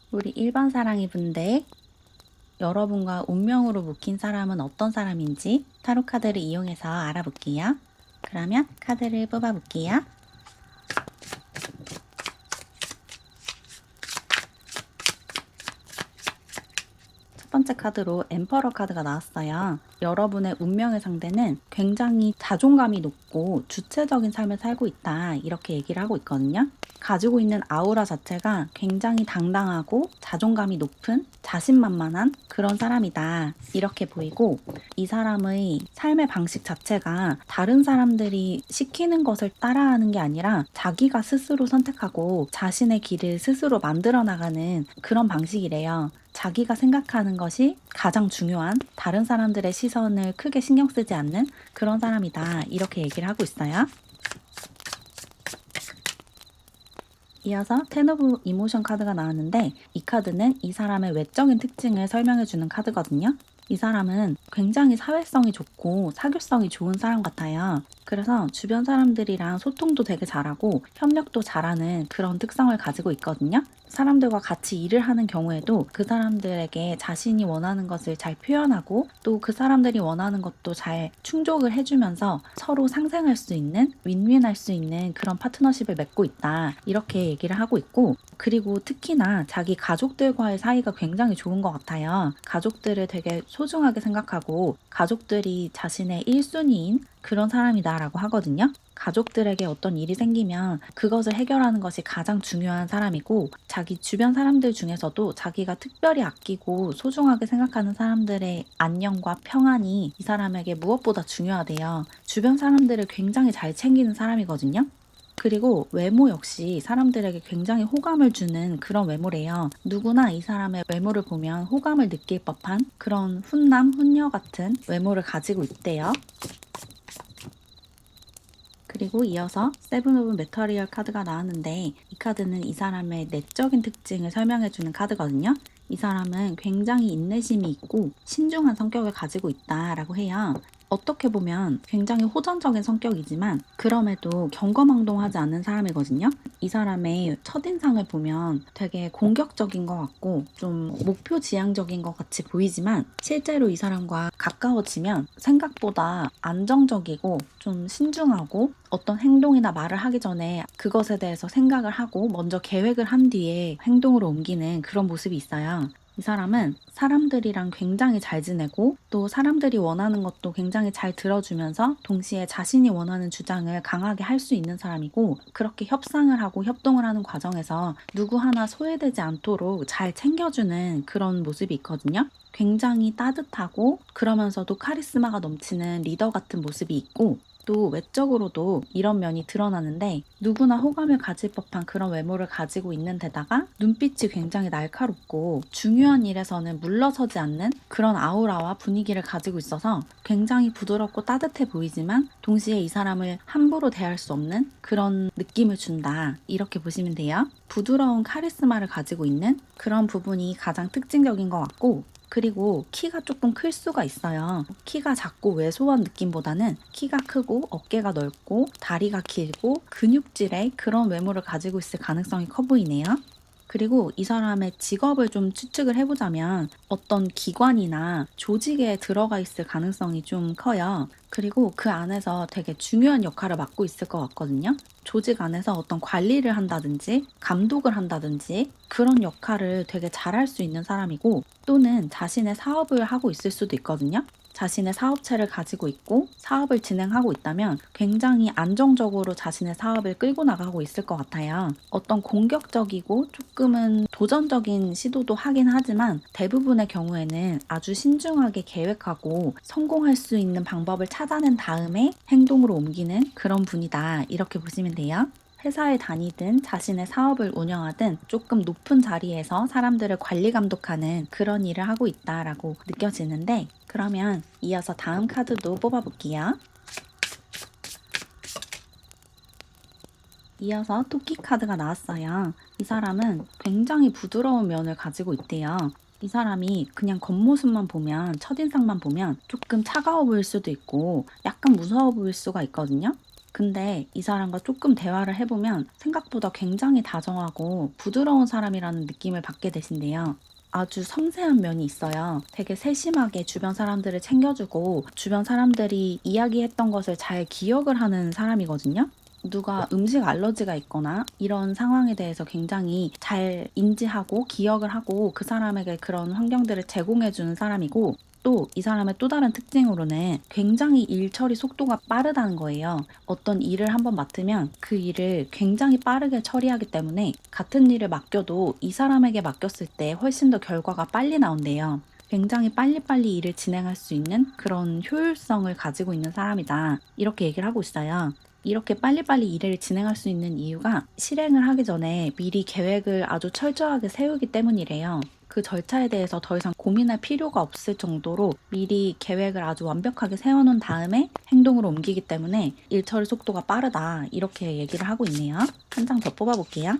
우리 일반 사랑이 분들, 여러분과 운명으로 묶인 사람은 어떤 사람인지 타로 카드를 이용해서 알아볼게요. 그러면 카드를 뽑아볼게요. 첫 번째 카드로 엠퍼러 카드가 나왔어요. 여러분의 운명의 상대는 굉장히 자존감이 높고 주체적인 삶을 살고 있다, 이렇게 얘기를 하고 있거든요. 가지고 있는 아우라 자체가 굉장히 당당하고 자존감이 높은 자신만만한 그런 사람이다, 이렇게 보이고, 이 사람의 삶의 방식 자체가 다른 사람들이 시키는 것을 따라하는 게 아니라 자기가 스스로 선택하고 자신의 길을 스스로 만들어 나가는 그런 방식이래요. 자기가 생각하는 것이 가장 중요한, 다른 사람들의 시선을 크게 신경 쓰지 않는 그런 사람이다, 이렇게 얘기를 하고 있어요. 이어서 텐 오브 이모션 카드가 나왔는데, 이 카드는 이 사람의 외적인 특징을 설명해주는 카드거든요. 이 사람은 굉장히 사회성이 좋고 사교성이 좋은 사람 같아요. 그래서 주변 사람들이랑 소통도 되게 잘하고 협력도 잘하는 그런 특성을 가지고 있거든요. 사람들과 같이 일을 하는 경우에도 그 사람들에게 자신이 원하는 것을 잘 표현하고, 또 그 사람들이 원하는 것도 잘 충족을 해주면서 서로 상생할 수 있는, 윈윈할 수 있는 그런 파트너십을 맺고 있다, 이렇게 얘기를 하고 있고, 그리고 특히나 자기 가족들과의 사이가 굉장히 좋은 것 같아요. 가족들을 되게 소중하게 생각하고 가족들이 자신의 1순위인 그런 사람이다라고 하거든요. 가족들에게 어떤 일이 생기면 그것을 해결하는 것이 가장 중요한 사람이고, 자기 주변 사람들 중에서도 자기가 특별히 아끼고 소중하게 생각하는 사람들의 안녕과 평안이 이 사람에게 무엇보다 중요하대요. 주변 사람들을 굉장히 잘 챙기는 사람이거든요. 그리고 외모 역시 사람들에게 굉장히 호감을 주는 그런 외모래요. 누구나 이 사람의 외모를 보면 호감을 느낄 법한 그런 훈남, 훈녀 같은 외모를 가지고 있대요. 그리고 이어서 세븐 오브 메터리얼 카드가 나왔는데, 이 카드는 이 사람의 내적인 특징을 설명해주는 카드거든요. 이 사람은 굉장히 인내심이 있고 신중한 성격을 가지고 있다라고 해요. 어떻게 보면 굉장히 호전적인 성격이지만 그럼에도 경거망동하지 않는 사람이거든요. 이 사람의 첫인상을 보면 되게 공격적인 것 같고 좀 목표 지향적인 것 같이 보이지만, 실제로 이 사람과 가까워지면 생각보다 안정적이고 좀 신중하고, 어떤 행동이나 말을 하기 전에 그것에 대해서 생각을 하고 먼저 계획을 한 뒤에 행동으로 옮기는 그런 모습이 있어요. 이 사람은 사람들이랑 굉장히 잘 지내고, 또 사람들이 원하는 것도 굉장히 잘 들어주면서 동시에 자신이 원하는 주장을 강하게 할 수 있는 사람이고, 그렇게 협상을 하고 협동을 하는 과정에서 누구 하나 소외되지 않도록 잘 챙겨주는 그런 모습이 있거든요. 굉장히 따뜻하고 그러면서도 카리스마가 넘치는 리더 같은 모습이 있고, 또 외적으로도 이런 면이 드러나는데, 누구나 호감을 가질 법한 그런 외모를 가지고 있는 데다가 눈빛이 굉장히 날카롭고 중요한 일에서는 물러서지 않는 그런 아우라와 분위기를 가지고 있어서 굉장히 부드럽고 따뜻해 보이지만, 동시에 이 사람을 함부로 대할 수 없는 그런 느낌을 준다, 이렇게 보시면 돼요. 부드러운 카리스마를 가지고 있는 그런 부분이 가장 특징적인 것 같고, 그리고 키가 조금 클 수가 있어요. 키가 작고 왜소한 느낌보다는 키가 크고 어깨가 넓고 다리가 길고 근육질의 그런 외모를 가지고 있을 가능성이 커 보이네요. 그리고 이 사람의 직업을 좀 추측을 해보자면 어떤 기관이나 조직에 들어가 있을 가능성이 좀 커요. 그리고 그 안에서 되게 중요한 역할을 맡고 있을 것 같거든요. 조직 안에서 어떤 관리를 한다든지 감독을 한다든지 그런 역할을 되게 잘할 수 있는 사람이고, 또는 자신의 사업을 하고 있을 수도 있거든요. 자신의 사업체를 가지고 있고 사업을 진행하고 있다면 굉장히 안정적으로 자신의 사업을 끌고 나가고 있을 것 같아요. 어떤 공격적이고 조금은 도전적인 시도도 하긴 하지만 대부분의 경우에는 아주 신중하게 계획하고 성공할 수 있는 방법을 찾아낸 다음에 행동으로 옮기는 그런 분이다, 이렇게 보시면 돼요. 회사에 다니든 자신의 사업을 운영하든 조금 높은 자리에서 사람들을 관리 감독하는 그런 일을 하고 있다라고 느껴지는데, 그러면 이어서 다음 카드도 뽑아볼게요. 이어서 토끼 카드가 나왔어요. 이 사람은 굉장히 부드러운 면을 가지고 있대요. 이 사람이 그냥 겉모습만 보면, 첫인상만 보면 조금 차가워 보일 수도 있고 약간 무서워 보일 수가 있거든요. 근데 이 사람과 조금 대화를 해보면 생각보다 굉장히 다정하고 부드러운 사람이라는 느낌을 받게 되신대요. 아주 섬세한 면이 있어요. 되게 세심하게 주변 사람들을 챙겨주고 주변 사람들이 이야기했던 것을 잘 기억을 하는 사람이거든요. 누가 음식 알러지가 있거나 이런 상황에 대해서 굉장히 잘 인지하고 기억을 하고 그 사람에게 그런 환경들을 제공해 주는 사람이고, 또 이 사람의 또 다른 특징으로는 굉장히 일 처리 속도가 빠르다는 거예요. 어떤 일을 한번 맡으면 그 일을 굉장히 빠르게 처리하기 때문에 같은 일을 맡겨도 이 사람에게 맡겼을 때 훨씬 더 결과가 빨리 나온대요. 굉장히 빨리빨리 일을 진행할 수 있는 그런 효율성을 가지고 있는 사람이다, 이렇게 얘기를 하고 있어요. 이렇게 빨리빨리 일을 진행할 수 있는 이유가 실행을 하기 전에 미리 계획을 아주 철저하게 세우기 때문이래요. 그 절차에 대해서 더 이상 고민할 필요가 없을 정도로 미리 계획을 아주 완벽하게 세워놓은 다음에 행동으로 옮기기 때문에 일 처리 속도가 빠르다, 이렇게 얘기를 하고 있네요. 한 장 더 뽑아볼게요.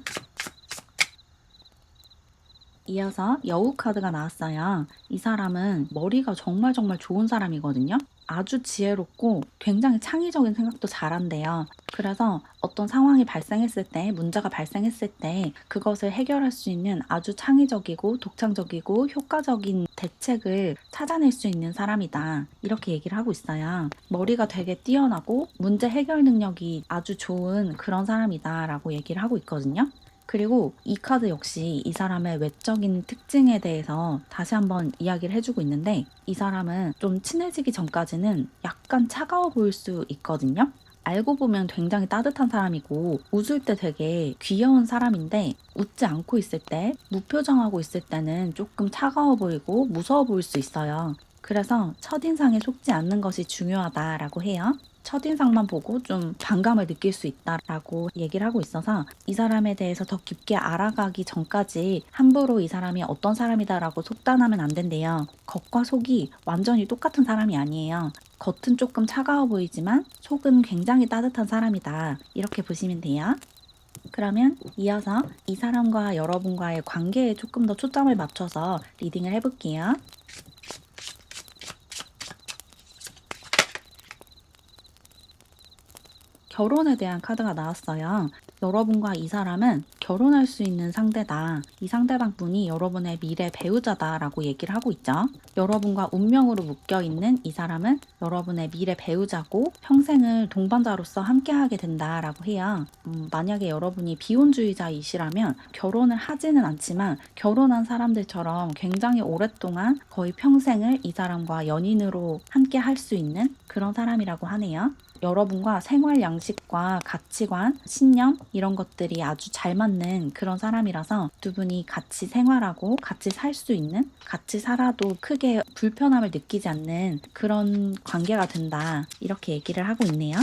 이어서 여우 카드가 나왔어요. 이 사람은 머리가 정말 정말 좋은 사람이거든요. 아주 지혜롭고 굉장히 창의적인 생각도 잘한대요. 그래서 어떤 상황이 발생했을 때, 문제가 발생했을 때 그것을 해결할 수 있는 아주 창의적이고 독창적이고 효과적인 대책을 찾아낼 수 있는 사람이다, 이렇게 얘기를 하고 있어요. 머리가 되게 뛰어나고 문제 해결 능력이 아주 좋은 그런 사람이다 라고 얘기를 하고 있거든요. 그리고 이 카드 역시 이 사람의 외적인 특징에 대해서 다시 한번 이야기를 해주고 있는데, 이 사람은 좀 친해지기 전까지는 약간 차가워 보일 수 있거든요. 알고 보면 굉장히 따뜻한 사람이고 웃을 때 되게 귀여운 사람인데, 웃지 않고 있을 때, 무표정하고 있을 때는 조금 차가워 보이고 무서워 보일 수 있어요. 그래서 첫인상에 속지 않는 것이 중요하다라고 해요. 첫인상만 보고 좀 반감을 느낄 수 있다라고 얘기를 하고 있어서, 이 사람에 대해서 더 깊게 알아가기 전까지 함부로 이 사람이 어떤 사람이다라고 속단하면 안 된대요. 겉과 속이 완전히 똑같은 사람이 아니에요. 겉은 조금 차가워 보이지만 속은 굉장히 따뜻한 사람이다, 이렇게 보시면 돼요. 그러면 이어서 이 사람과 여러분과의 관계에 조금 더 초점을 맞춰서 리딩을 해볼게요. 결혼에 대한 카드가 나왔어요. 여러분과 이 사람은 결혼할 수 있는 상대다. 이 상대방 분이 여러분의 미래 배우자다라고 얘기를 하고 있죠. 여러분과 운명으로 묶여 있는 이 사람은 여러분의 미래 배우자고 평생을 동반자로서 함께하게 된다라고 해요. 만약에 여러분이 비혼주의자이시라면 결혼을 하지는 않지만 결혼한 사람들처럼 굉장히 오랫동안 거의 평생을 이 사람과 연인으로 함께 할 수 있는 그런 사람이라고 하네요. 여러분과 생활 양식과 가치관, 신념 이런 것들이 아주 잘 맞는 그런 사람이라서 두 분이 같이 생활하고 같이 살 수 있는, 같이 살아도 크게 불편함을 느끼지 않는 그런 관계가 된다, 이렇게 얘기를 하고 있네요.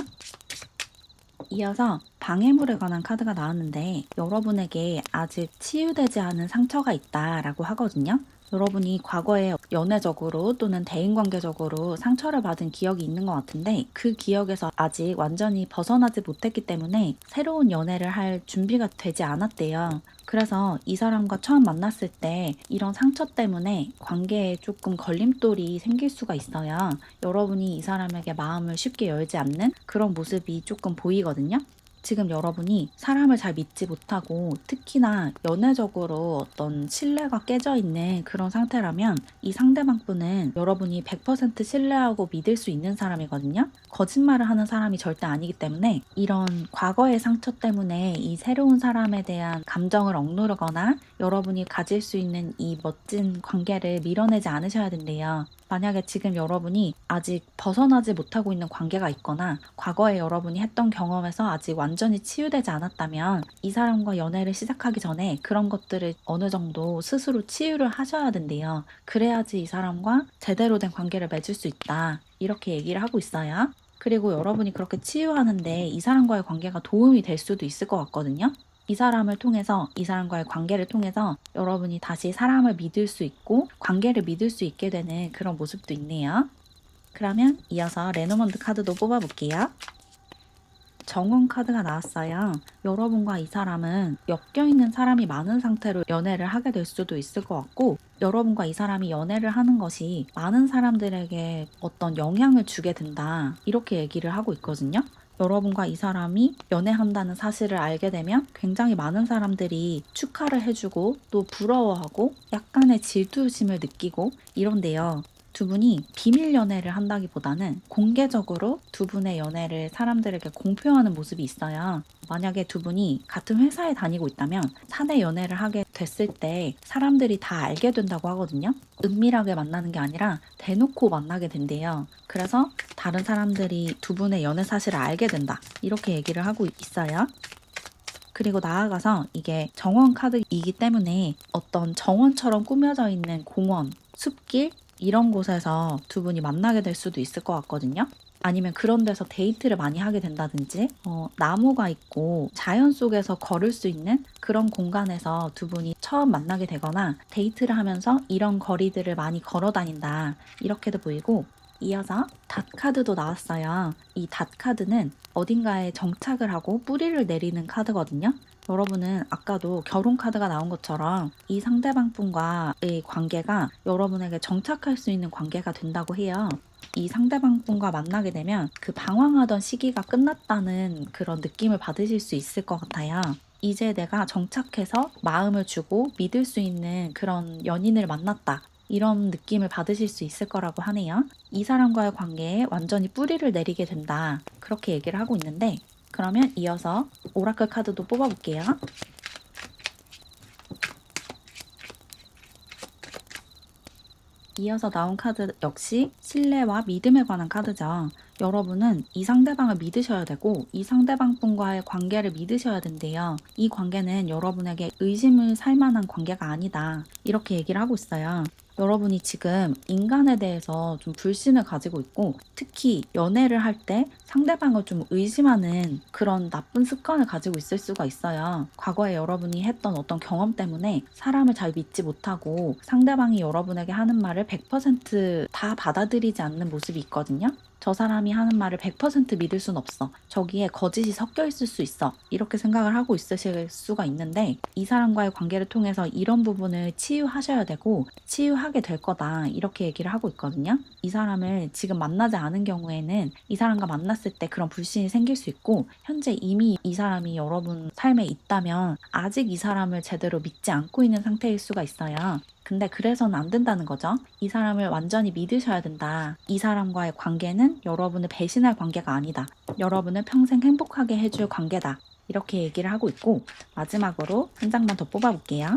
이어서 방해물에 관한 카드가 나왔는데, 여러분에게 아직 치유되지 않은 상처가 있다라고 하거든요. 여러분이 과거에 연애적으로 또는 대인관계적으로 상처를 받은 기억이 있는 것 같은데, 그 기억에서 아직 완전히 벗어나지 못했기 때문에 새로운 연애를 할 준비가 되지 않았대요. 그래서 이 사람과 처음 만났을 때 이런 상처 때문에 관계에 조금 걸림돌이 생길 수가 있어요. 여러분이 이 사람에게 마음을 쉽게 열지 않는 그런 모습이 조금 보이거든요. 지금 여러분이 사람을 잘 믿지 못하고 특히나 연애적으로 어떤 신뢰가 깨져 있는 그런 상태라면, 이 상대방 분은 여러분이 100% 신뢰하고 믿을 수 있는 사람이거든요. 거짓말을 하는 사람이 절대 아니기 때문에 이런 과거의 상처 때문에 이 새로운 사람에 대한 감정을 억누르거나 여러분이 가질 수 있는 이 멋진 관계를 밀어내지 않으셔야 된대요. 만약에 지금 여러분이 아직 벗어나지 못하고 있는 관계가 있거나 과거에 여러분이 했던 경험에서 아직 완전히 치유되지 않았다면, 이 사람과 연애를 시작하기 전에 그런 것들을 어느 정도 스스로 치유를 하셔야 된대요. 그래야지 이 사람과 제대로 된 관계를 맺을 수 있다, 이렇게 얘기를 하고 있어요. 그리고 여러분이 그렇게 치유하는데 이 사람과의 관계가 도움이 될 수도 있을 것 같거든요. 이 사람을 통해서, 이 사람과의 관계를 통해서 여러분이 다시 사람을 믿을 수 있고 관계를 믿을 수 있게 되는 그런 모습도 있네요. 그러면 이어서 레노먼드 카드도 뽑아볼게요. 정원 카드가 나왔어요. 여러분과 이 사람은 엮여있는 사람이 많은 상태로 연애를 하게 될 수도 있을 것 같고, 여러분과 이 사람이 연애를 하는 것이 많은 사람들에게 어떤 영향을 주게 된다, 이렇게 얘기를 하고 있거든요. 여러분과 이 사람이 연애한다는 사실을 알게 되면 굉장히 많은 사람들이 축하를 해주고 또 부러워하고 약간의 질투심을 느끼고 이런데요. 두 분이 비밀 연애를 한다기보다는 공개적으로 두 분의 연애를 사람들에게 공표하는 모습이 있어요. 만약에 두 분이 같은 회사에 다니고 있다면 사내 연애를 하게 됐을 때 사람들이 다 알게 된다고 하거든요. 은밀하게 만나는 게 아니라 대놓고 만나게 된대요. 그래서 다른 사람들이 두 분의 연애 사실을 알게 된다. 이렇게 얘기를 하고 있어요. 그리고 나아가서 이게 정원 카드이기 때문에 어떤 정원처럼 꾸며져 있는 공원, 숲길 이런 곳에서 두 분이 만나게 될 수도 있을 것 같거든요. 아니면 그런 데서 데이트를 많이 하게 된다든지, 나무가 있고 자연 속에서 걸을 수 있는 그런 공간에서 두 분이 처음 만나게 되거나 데이트를 하면서 이런 거리들을 많이 걸어 다닌다. 이렇게도 보이고, 이어서 닷 카드도 나왔어요. 이 닷 카드는 어딘가에 정착을 하고 뿌리를 내리는 카드거든요. 여러분은 아까도 결혼 카드가 나온 것처럼 이 상대방 분과의 관계가 여러분에게 정착할 수 있는 관계가 된다고 해요. 이 상대방 분과 만나게 되면 그 방황하던 시기가 끝났다는 그런 느낌을 받으실 수 있을 것 같아요. 이제 내가 정착해서 마음을 주고 믿을 수 있는 그런 연인을 만났다. 이런 느낌을 받으실 수 있을 거라고 하네요. 이 사람과의 관계에 완전히 뿌리를 내리게 된다. 그렇게 얘기를 하고 있는데, 그러면 이어서 오라클 카드도 뽑아볼게요. 이어서 나온 카드 역시 신뢰와 믿음에 관한 카드죠. 여러분은 이 상대방을 믿으셔야 되고 이 상대방 분과의 관계를 믿으셔야 된대요. 이 관계는 여러분에게 의심을 살 만한 관계가 아니다. 이렇게 얘기를 하고 있어요. 여러분이 지금 인간에 대해서 좀 불신을 가지고 있고 특히 연애를 할 때 상대방을 좀 의심하는 그런 나쁜 습관을 가지고 있을 수가 있어요. 과거에 여러분이 했던 어떤 경험 때문에 사람을 잘 믿지 못하고 상대방이 여러분에게 하는 말을 100%다 받아들이지 않는 모습이 있거든요. 저 사람이 하는 말을 100% 믿을 순 없어. 저기에 거짓이 섞여 있을 수 있어. 이렇게 생각을 하고 있으실 수가 있는데 이 사람과의 관계를 통해서 이런 부분을 치유하셔야 되고 치유하게 될 거다. 이렇게 얘기를 하고 있거든요. 이 사람을 지금 만나지 않은 경우에는 이 사람과 만났을 때 그런 불신이 생길 수 있고 현재 이미 이 사람이 여러분 삶에 있다면 아직 이 사람을 제대로 믿지 않고 있는 상태일 수가 있어요. 근데 그래서는 안 된다는 거죠. 이 사람을 완전히 믿으셔야 된다. 이 사람과의 관계는 여러분을 배신할 관계가 아니다. 여러분을 평생 행복하게 해줄 관계다. 이렇게 얘기를 하고 있고 마지막으로 한 장만 더 뽑아볼게요.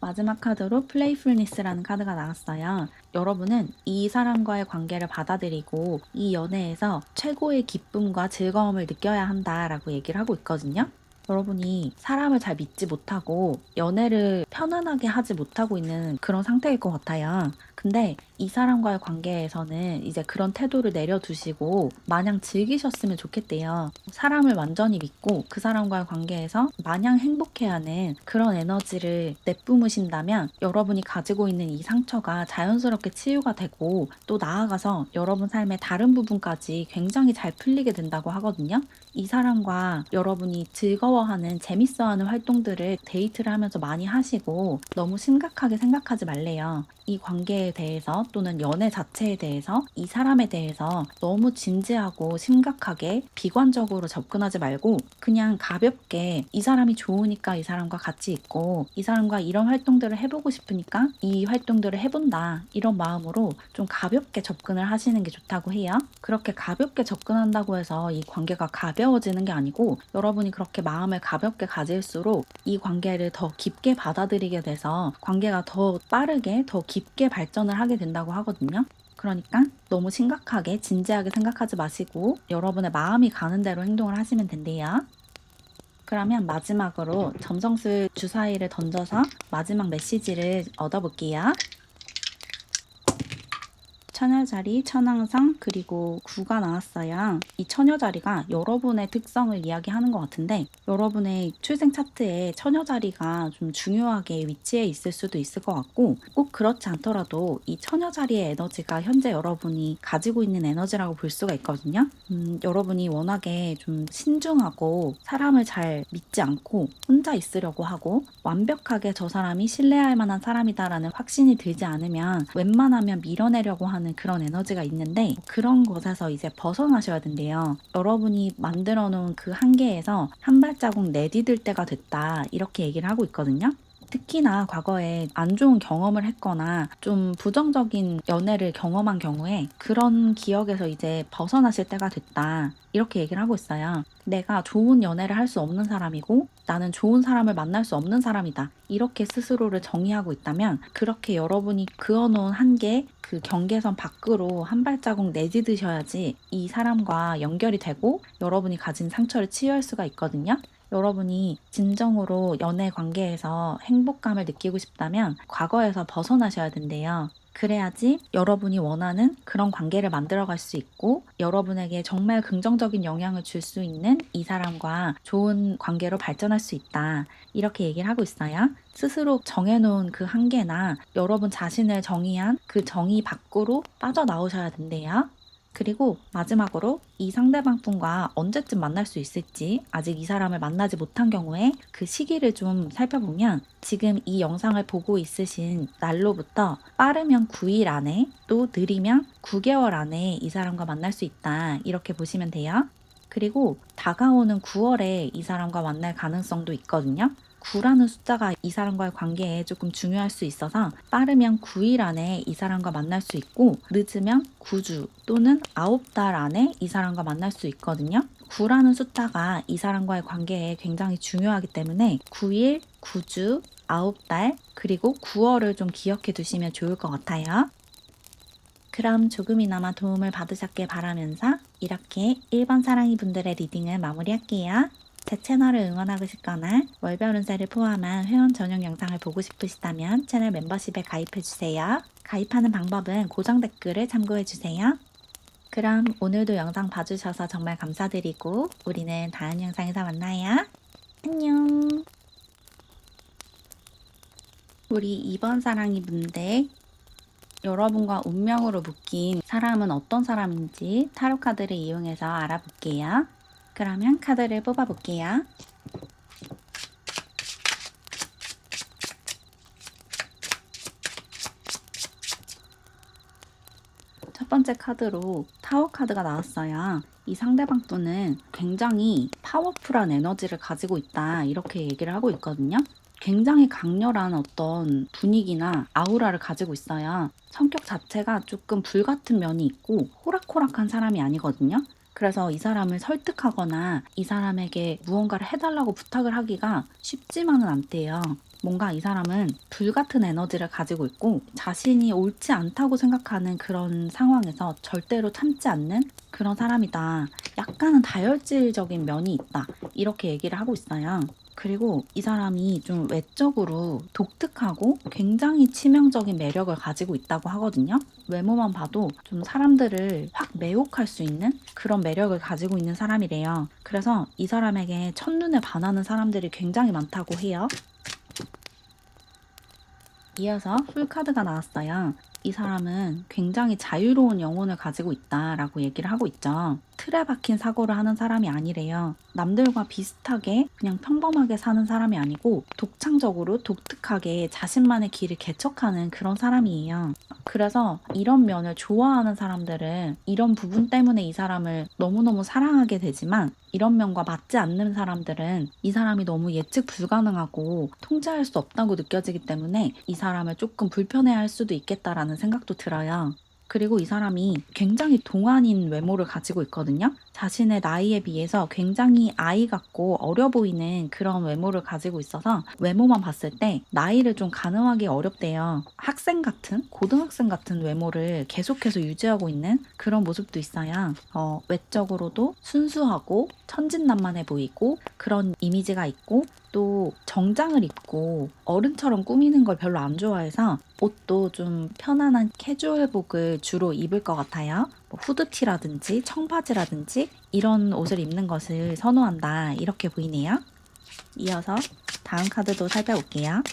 마지막 카드로 플레이풀니스라는 카드가 나왔어요. 여러분은 이 사람과의 관계를 받아들이고 이 연애에서 최고의 기쁨과 즐거움을 느껴야 한다라고 얘기를 하고 있거든요. 여러분이 사람을 잘 믿지 못하고 연애를 편안하게 하지 못하고 있는 그런 상태일 것 같아요. 근데 이 사람과의 관계에서는 이제 그런 태도를 내려두시고 마냥 즐기셨으면 좋겠대요. 사람을 완전히 믿고 그 사람과의 관계에서 마냥 행복해하는 그런 에너지를 내뿜으신다면 여러분이 가지고 있는 이 상처가 자연스럽게 치유가 되고 또 나아가서 여러분 삶의 다른 부분까지 굉장히 잘 풀리게 된다고 하거든요. 이 사람과 여러분이 즐거워하는 재밌어하는 활동들을 데이트를 하면서 많이 하시고 너무 심각하게 생각하지 말래요. 이 관계에 대해서 또는 연애 자체에 대해서 이 사람에 대해서 너무 진지하고 심각하게 비관적으로 접근하지 말고 그냥 가볍게 이 사람이 좋으니까 이 사람과 같이 있고 이 사람과 이런 활동들을 해보고 싶으니까 이 활동들을 해본다 이런 마음으로 좀 가볍게 접근을 하시는 게 좋다고 해요. 그렇게 가볍게 접근한다고 해서 이 관계가 가벼워지는 게 아니고 여러분이 그렇게 마음을 가볍게 가질수록 이 관계를 더 깊게 받아들이게 돼서 관계가 더 빠르게 더 깊게 발전을 하게 된다고 하거든요. 그러니까 너무 심각하게 진지하게 생각하지 마시고 여러분의 마음이 가는 대로 행동을 하시면 된대요. 그러면 마지막으로 점성술 주사위를 던져서 마지막 메시지를 얻어볼게요. 처녀자리, 천왕성, 그리고 구가 나왔어요. 이 처녀자리가 여러분의 특성을 이야기하는 것 같은데 여러분의 출생 차트에 처녀자리가 좀 중요하게 위치해 있을 수도 있을 것 같고 꼭 그렇지 않더라도 이 처녀자리의 에너지가 현재 여러분이 가지고 있는 에너지라고 볼 수가 있거든요. 여러분이 워낙에 좀 신중하고 사람을 잘 믿지 않고 혼자 있으려고 하고 완벽하게 저 사람이 신뢰할 만한 사람이다라는 확신이 들지 않으면 웬만하면 밀어내려고 하는 그런 에너지가 있는데 그런 것에서 이제 벗어나셔야 된대요. 여러분이 만들어 놓은 그 한계에서 한 발자국 내디딜 때가 됐다. 이렇게 얘기를 하고 있거든요. 특히나 과거에 안 좋은 경험을 했거나 좀 부정적인 연애를 경험한 경우에 그런 기억에서 이제 벗어나실 때가 됐다. 이렇게 얘기를 하고 있어요. 내가 좋은 연애를 할 수 없는 사람이고 나는 좋은 사람을 만날 수 없는 사람이다. 이렇게 스스로를 정의하고 있다면 그렇게 여러분이 그어놓은 한계, 그 경계선 밖으로 한 발자국 내디드셔야지 이 사람과 연결이 되고 여러분이 가진 상처를 치유할 수가 있거든요. 여러분이 진정으로 연애 관계에서 행복감을 느끼고 싶다면 과거에서 벗어나셔야 된대요. 그래야지 여러분이 원하는 그런 관계를 만들어갈 수 있고 여러분에게 정말 긍정적인 영향을 줄 수 있는 이 사람과 좋은 관계로 발전할 수 있다. 이렇게 얘기를 하고 있어요. 스스로 정해놓은 그 한계나 여러분 자신을 정의한 그 정의 밖으로 빠져나오셔야 된대요. 그리고 마지막으로 이 상대방 분과 언제쯤 만날 수 있을지 아직 이 사람을 만나지 못한 경우에 그 시기를 좀 살펴보면 지금 이 영상을 보고 있으신 날로부터 빠르면 9일 안에 또 느리면 9개월 안에 이 사람과 만날 수 있다. 이렇게 보시면 돼요. 그리고 다가오는 9월에 이 사람과 만날 가능성도 있거든요. 9라는 숫자가 이 사람과의 관계에 조금 중요할 수 있어서 빠르면 9일 안에 이 사람과 만날 수 있고 늦으면 9주 또는 9달 안에 이 사람과 만날 수 있거든요. 9라는 숫자가 이 사람과의 관계에 굉장히 중요하기 때문에 9일, 9주, 9달 그리고 9월을 좀 기억해 두시면 좋을 것 같아요. 그럼 조금이나마 도움을 받으셨길 바라면서 이렇게 1번 사랑이 분들의 리딩을 마무리할게요. 제 채널을 응원하고 싶거나 월별 운세를 포함한 회원 전용 영상을 보고 싶으시다면 채널 멤버십에 가입해주세요. 가입하는 방법은 고정 댓글을 참고해주세요. 그럼 오늘도 영상 봐주셔서 정말 감사드리고 우리는 다음 영상에서 만나요. 안녕. 우리 2번 사랑이 분들 여러분과 운명으로 묶인 사람은 어떤 사람인지 타로 카드를 이용해서 알아볼게요. 그러면 카드를 뽑아볼게요. 첫 번째 카드로 타워 카드가 나왔어요. 이 상대방 분은 굉장히 파워풀한 에너지를 가지고 있다. 이렇게 얘기를 하고 있거든요. 굉장히 강렬한 어떤 분위기나 아우라를 가지고 있어요. 성격 자체가 조금 불같은 면이 있고 호락호락한 사람이 아니거든요. 그래서 이 사람을 설득하거나 이 사람에게 무언가를 해달라고 부탁을 하기가 쉽지만은 않대요. 뭔가 이 사람은 불같은 에너지를 가지고 있고 자신이 옳지 않다고 생각하는 그런 상황에서 절대로 참지 않는 그런 사람이다. 약간은 다혈질적인 면이 있다. 이렇게 얘기를 하고 있어요. 그리고 이 사람이 좀 외적으로 독특하고 굉장히 치명적인 매력을 가지고 있다고 하거든요. 외모만 봐도 좀 사람들을 확 매혹할 수 있는 그런 매력을 가지고 있는 사람이래요. 그래서 이 사람에게 첫눈에 반하는 사람들이 굉장히 많다고 해요. 이어서 풀카드가 나왔어요. 이 사람은 굉장히 자유로운 영혼을 가지고 있다라고 얘기를 하고 있죠. 틀에 박힌 사고를 하는 사람이 아니래요. 남들과 비슷하게 그냥 평범하게 사는 사람이 아니고 독창적으로 독특하게 자신만의 길을 개척하는 그런 사람이에요. 그래서 이런 면을 좋아하는 사람들은 이런 부분 때문에 이 사람을 너무너무 사랑하게 되지만 이런 면과 맞지 않는 사람들은 이 사람이 너무 예측 불가능하고 통제할 수 없다고 느껴지기 때문에 이 사람을 조금 불편해할 수도 있겠다라는 생각도 들어요. 그리고 이 사람이 굉장히 동안인 외모를 가지고 있거든요. 자신의 나이에 비해서 굉장히 아이 같고 어려 보이는 그런 외모를 가지고 있어서 외모만 봤을 때 나이를 좀 가늠하기 어렵대요. 학생 같은, 고등학생 같은 외모를 계속해서 유지하고 있는 그런 모습도 있어요. 외적으로도 순수하고 천진난만해 보이고 그런 이미지가 있고 또 정장을 입고 어른처럼 꾸미는 걸 별로 안 좋아해서 옷도 좀 편안한 캐주얼복을 주로 입을 것 같아요. 뭐 후드티라든지 청바지라든지 이런 옷을 입는 것을 선호한다. 이렇게 보이네요. 이어서 다음 카드도 살펴볼게요.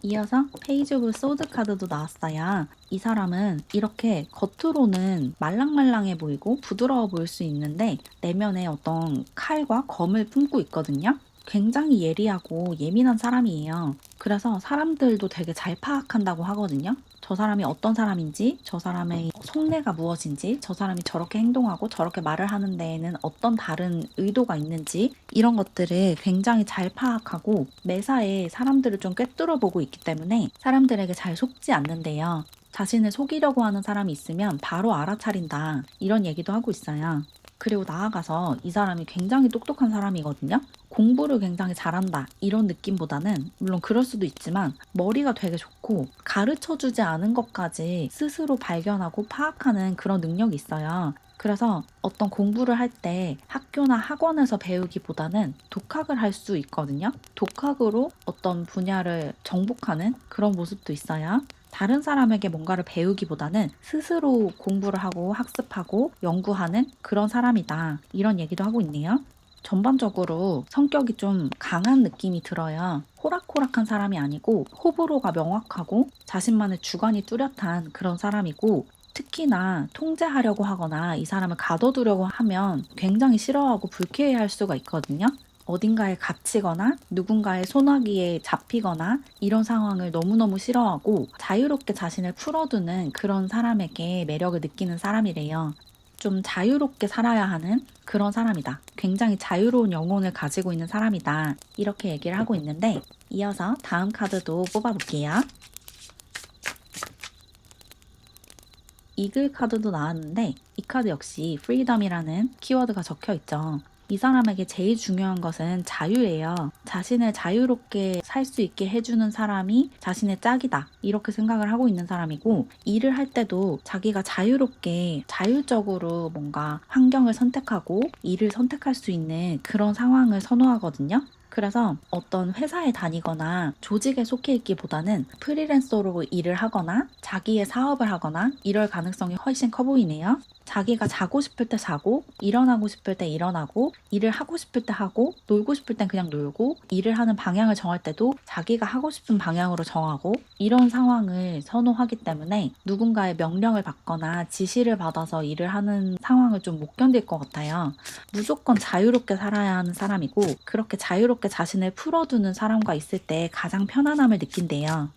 이어서 페이지 오브 소드 카드도 나왔어요. 이 사람은 이렇게 겉으로는 말랑말랑해 보이고 부드러워 보일 수 있는데 내면에 어떤 칼과 검을 품고 있거든요. 굉장히 예리하고 예민한 사람이에요. 그래서 사람들도 되게 잘 파악한다고 하거든요. 저 사람이 어떤 사람인지, 저 사람의 속내가 무엇인지, 저 사람이 저렇게 행동하고 저렇게 말을 하는 데에는 어떤 다른 의도가 있는지 이런 것들을 굉장히 잘 파악하고 매사에 사람들을 좀 꿰뚫어 보고 있기 때문에 사람들에게 잘 속지 않는데요. 자신을 속이려고 하는 사람이 있으면 바로 알아차린다. 이런 얘기도 하고 있어요. 그리고 나아가서 이 사람이 굉장히 똑똑한 사람이거든요. 공부를 굉장히 잘한다. 이런 느낌보다는 물론 그럴 수도 있지만 머리가 되게 좋고 가르쳐 주지 않은 것까지 스스로 발견하고 파악하는 그런 능력이 있어요. 그래서 어떤 공부를 할 때 학교나 학원에서 배우기보다는 독학을 할 수 있거든요. 독학으로 어떤 분야를 정복하는 그런 모습도 있어요. 다른 사람에게 뭔가를 배우기보다는 스스로 공부를 하고 학습하고 연구하는 그런 사람이다. 이런 얘기도 하고 있네요. 전반적으로 성격이 좀 강한 느낌이 들어요. 호락호락한 사람이 아니고 호불호가 명확하고 자신만의 주관이 뚜렷한 그런 사람이고 특히나 통제하려고 하거나 이 사람을 가둬두려고 하면 굉장히 싫어하고 불쾌해할 수가 있거든요. 어딘가에 갇히거나 누군가의 소나기에 잡히거나 이런 상황을 너무너무 싫어하고 자유롭게 자신을 풀어두는 그런 사람에게 매력을 느끼는 사람이래요. 좀 자유롭게 살아야 하는 그런 사람이다. 굉장히 자유로운 영혼을 가지고 있는 사람이다. 이렇게 얘기를 하고 있는데 이어서 다음 카드도 뽑아볼게요. 이글 카드도 나왔는데 이 카드 역시 프리덤이라는 키워드가 적혀 있죠. 이 사람에게 제일 중요한 것은 자유예요. 자신을 자유롭게 살 수 있게 해주는 사람이 자신의 짝이다. 이렇게 생각을 하고 있는 사람이고, 일을 할 때도 자기가 자유롭게, 자율적으로 뭔가 환경을 선택하고 일을 선택할 수 있는 그런 상황을 선호하거든요. 그래서 어떤 회사에 다니거나 조직에 속해 있기보다는 프리랜서로 일을 하거나 자기의 사업을 하거나 이럴 가능성이 훨씬 커 보이네요. 자기가 자고 싶을 때 자고, 일어나고 싶을 때 일어나고, 일을 하고 싶을 때 하고, 놀고 싶을 땐 그냥 놀고, 일을 하는 방향을 정할 때도 자기가 하고 싶은 방향으로 정하고, 이런 상황을 선호하기 때문에 누군가의 명령을 받거나 지시를 받아서 일을 하는 상황을 좀 못 견딜 것 같아요. 무조건 자유롭게 살아야 하는 사람이고, 그렇게 자유롭게 자신을 풀어두는 사람과 있을 때 가장 편안함을 느낀대요.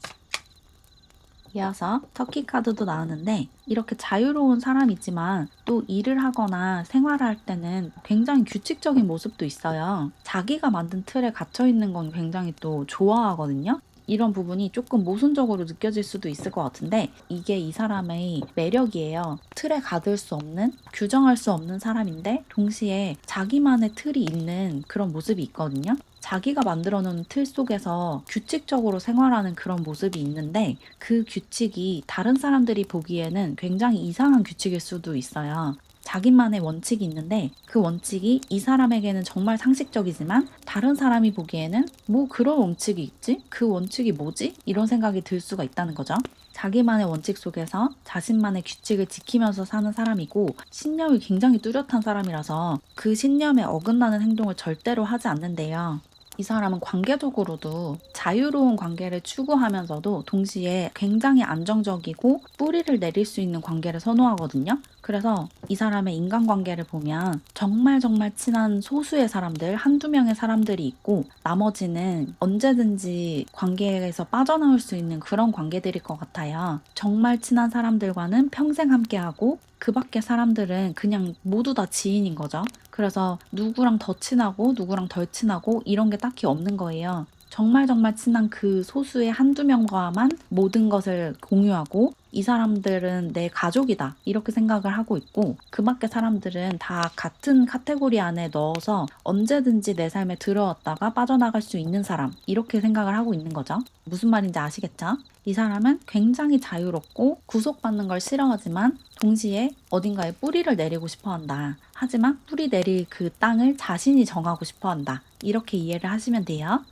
이어서 터키 카드도 나왔는데 이렇게 자유로운 사람이지만 또 일을 하거나 생활을 할 때는 굉장히 규칙적인 모습도 있어요. 자기가 만든 틀에 갇혀 있는 건 굉장히 또 좋아하거든요. 이런 부분이 조금 모순적으로 느껴질 수도 있을 것 같은데 이게 이 사람의 매력이에요. 틀에 가둘 수 없는, 규정할 수 없는 사람인데 동시에 자기만의 틀이 있는 그런 모습이 있거든요. 자기가 만들어 놓은 틀 속에서 규칙적으로 생활하는 그런 모습이 있는데 그 규칙이 다른 사람들이 보기에는 굉장히 이상한 규칙일 수도 있어요. 자기만의 원칙이 있는데 그 원칙이 이 사람에게는 정말 상식적이지만 다른 사람이 보기에는 뭐 그런 원칙이 있지? 그 원칙이 뭐지? 이런 생각이 들 수가 있다는 거죠. 자기만의 원칙 속에서 자신만의 규칙을 지키면서 사는 사람이고 신념이 굉장히 뚜렷한 사람이라서 그 신념에 어긋나는 행동을 절대로 하지 않는데요. 이 사람은 관계적으로도 자유로운 관계를 추구하면서도 동시에 굉장히 안정적이고 뿌리를 내릴 수 있는 관계를 선호하거든요. 그래서 이 사람의 인간관계를 보면 정말 정말 친한 소수의 사람들, 한두 명의 사람들이 있고 나머지는 언제든지 관계에서 빠져나올 수 있는 그런 관계들일 것 같아요. 정말 친한 사람들과는 평생 함께하고 그 밖의 사람들은 그냥 모두 다 지인인 거죠. 그래서 누구랑 더 친하고 누구랑 덜 친하고 이런 게 딱히 없는 거예요. 정말 정말 친한 그 소수의 한두 명과만 모든 것을 공유하고 이 사람들은 내 가족이다 이렇게 생각을 하고 있고 그 밖의 사람들은 다 같은 카테고리 안에 넣어서 언제든지 내 삶에 들어왔다가 빠져나갈 수 있는 사람 이렇게 생각을 하고 있는 거죠. 무슨 말인지 아시겠죠? 이 사람은 굉장히 자유롭고 구속받는 걸 싫어하지만 동시에 어딘가에 뿌리를 내리고 싶어 한다. 하지만 뿌리 내릴 그 땅을 자신이 정하고 싶어 한다. 이렇게 이해를 하시면 돼요.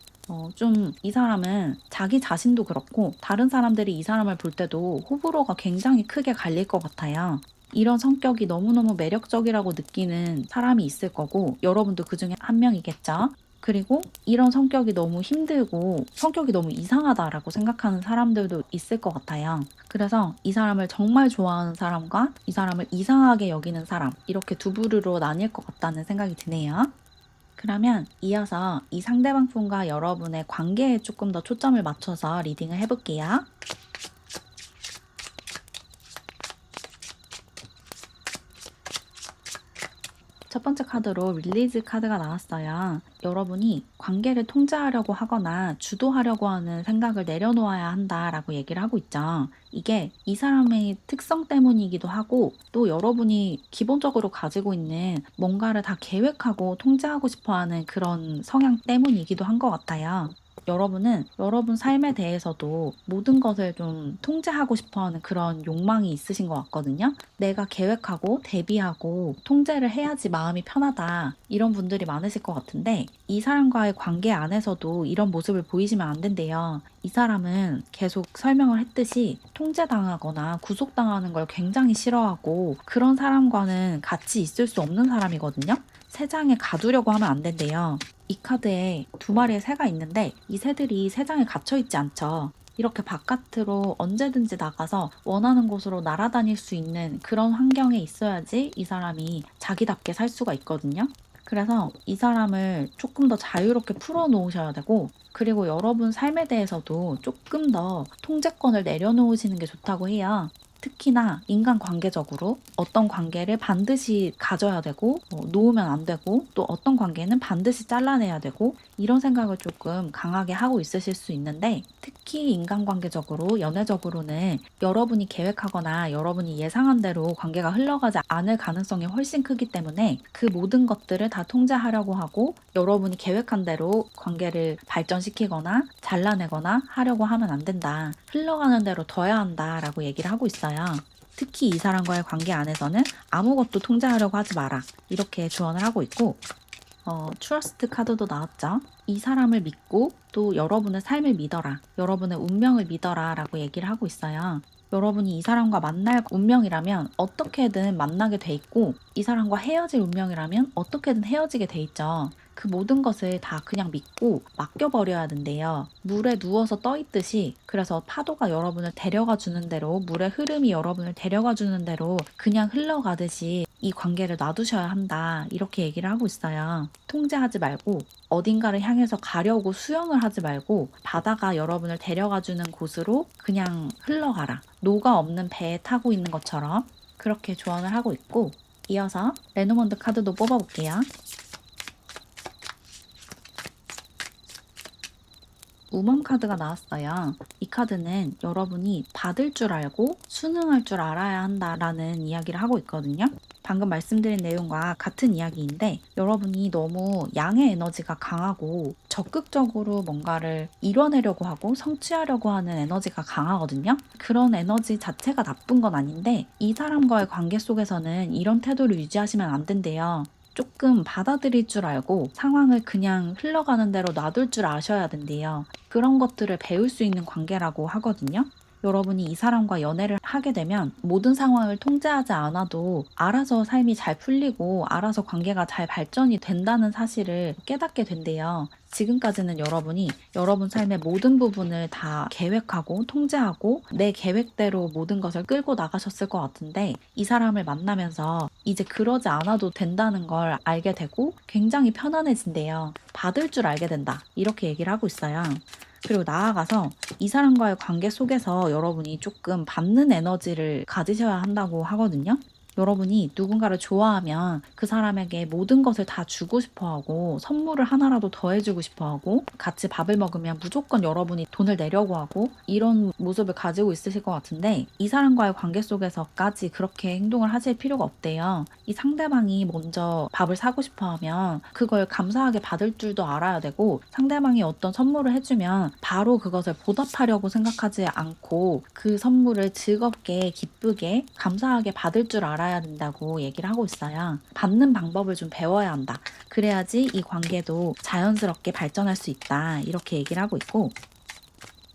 좀 이 사람은 자기 자신도 그렇고 다른 사람들이 이 사람을 볼 때도 호불호가 굉장히 크게 갈릴 것 같아요. 이런 성격이 너무너무 매력적이라고 느끼는 사람이 있을 거고 여러분도 그 중에 한 명이겠죠. 그리고 이런 성격이 너무 힘들고 성격이 너무 이상하다라고 생각하는 사람들도 있을 것 같아요. 그래서 이 사람을 정말 좋아하는 사람과 이 사람을 이상하게 여기는 사람 이렇게 두 부류로 나뉠 것 같다는 생각이 드네요. 그러면 이어서 이 상대방 분과 여러분의 관계에 조금 더 초점을 맞춰서 리딩을 해볼게요. 첫 번째 카드로 릴리즈 카드가 나왔어요. 여러분이 관계를 통제하려고 하거나 주도하려고 하는 생각을 내려놓아야 한다라고 얘기를 하고 있죠. 이게 이 사람의 특성 때문이기도 하고 또 여러분이 기본적으로 가지고 있는 뭔가를 다 계획하고 통제하고 싶어 하는 그런 성향 때문이기도 한 것 같아요. 여러분은 여러분 삶에 대해서도 모든 것을 좀 통제하고 싶어 하는 그런 욕망이 있으신 것 같거든요. 내가 계획하고 대비하고 통제를 해야지 마음이 편하다. 이런 분들이 많으실 것 같은데 이 사람과의 관계 안에서도 이런 모습을 보이시면 안 된대요. 이 사람은 계속 설명을 했듯이 통제당하거나 구속당하는 걸 굉장히 싫어하고 그런 사람과는 같이 있을 수 없는 사람이거든요. 새장에 가두려고 하면 안 된대요. 이 카드에 두 마리의 새가 있는데 이 새들이 새장에 갇혀 있지 않죠. 이렇게 바깥으로 언제든지 나가서 원하는 곳으로 날아다닐 수 있는 그런 환경에 있어야지 이 사람이 자기답게 살 수가 있거든요. 그래서 이 사람을 조금 더 자유롭게 풀어 놓으셔야 되고, 그리고 여러분 삶에 대해서도 조금 더 통제권을 내려놓으시는 게 좋다고 해요. 특히나 인간관계적으로 어떤 관계를 반드시 가져야 되고 놓으면 안 되고 또 어떤 관계는 반드시 잘라내야 되고 이런 생각을 조금 강하게 하고 있으실 수 있는데 특히 인간관계적으로 연애적으로는 여러분이 계획하거나 여러분이 예상한 대로 관계가 흘러가지 않을 가능성이 훨씬 크기 때문에 그 모든 것들을 다 통제하려고 하고 여러분이 계획한 대로 관계를 발전시키거나 잘라내거나 하려고 하면 안 된다. 흘러가는 대로 둬야 한다라고 얘기를 하고 있어요. 특히 이 사람과의 관계 안에서는 아무것도 통제하려고 하지 마라. 이렇게 조언을 하고 있고 트러스트 카드도 나왔죠. 이 사람을 믿고 또 여러분의 삶을 믿어라. 여러분의 운명을 믿어라 라고 얘기를 하고 있어요. 여러분이 이 사람과 만날 운명이라면 어떻게든 만나게 돼 있고 이 사람과 헤어질 운명이라면 어떻게든 헤어지게 돼 있죠. 그 모든 것을 다 그냥 믿고 맡겨버려야 된대요. 물에 누워서 떠 있듯이 그래서 파도가 여러분을 데려가 주는 대로 물의 흐름이 여러분을 데려가 주는 대로 그냥 흘러가듯이 이 관계를 놔두셔야 한다. 이렇게 얘기를 하고 있어요. 통제하지 말고 어딘가를 향해서 가려고 수영을 하지 말고 바다가 여러분을 데려가 주는 곳으로 그냥 흘러가라. 노가 없는 배에 타고 있는 것처럼 그렇게 조언을 하고 있고 이어서 레노먼드 카드도 뽑아볼게요. 우먼 카드가 나왔어요. 이 카드는 여러분이 받을 줄 알고 수능할 줄 알아야 한다라는 이야기를 하고 있거든요. 방금 말씀드린 내용과 같은 이야기인데 여러분이 너무 양의 에너지가 강하고 적극적으로 뭔가를 이뤄내려고 하고 성취하려고 하는 에너지가 강하거든요. 그런 에너지 자체가 나쁜 건 아닌데 이 사람과의 관계 속에서는 이런 태도를 유지하시면 안 된대요. 조금 받아들일 줄 알고 상황을 그냥 흘러가는 대로 놔둘 줄 아셔야 된대요. 그런 것들을 배울 수 있는 관계라고 하거든요. 여러분이 이 사람과 연애를 하게 되면 모든 상황을 통제하지 않아도 알아서 삶이 잘 풀리고 알아서 관계가 잘 발전이 된다는 사실을 깨닫게 된대요. 지금까지는 여러분이 여러분 삶의 모든 부분을 다 계획하고 통제하고 내 계획대로 모든 것을 끌고 나가셨을 것 같은데 이 사람을 만나면서 이제 그러지 않아도 된다는 걸 알게 되고 굉장히 편안해진대요. 받을 줄 알게 된다. 이렇게 얘기를 하고 있어요. 그리고 나아가서 이 사람과의 관계 속에서 여러분이 조금 받는 에너지를 가지셔야 한다고 하거든요. 여러분이 누군가를 좋아하면 그 사람에게 모든 것을 다 주고 싶어 하고 선물을 하나라도 더 해주고 싶어 하고 같이 밥을 먹으면 무조건 여러분이 돈을 내려고 하고 이런 모습을 가지고 있으실 것 같은데 이 사람과의 관계 속에서까지 그렇게 행동을 하실 필요가 없대요. 이 상대방이 먼저 밥을 사고 싶어 하면 그걸 감사하게 받을 줄도 알아야 되고 상대방이 어떤 선물을 해주면 바로 그것을 보답하려고 생각하지 않고 그 선물을 즐겁게 기쁘게 감사하게 받을 줄 알아야 된다고 얘기를 하고 있어요. 받는 방법을 좀 배워야 한다. 그래야지 이 관계도 자연스럽게 발전할 수 있다. 이렇게 얘기를 하고 있고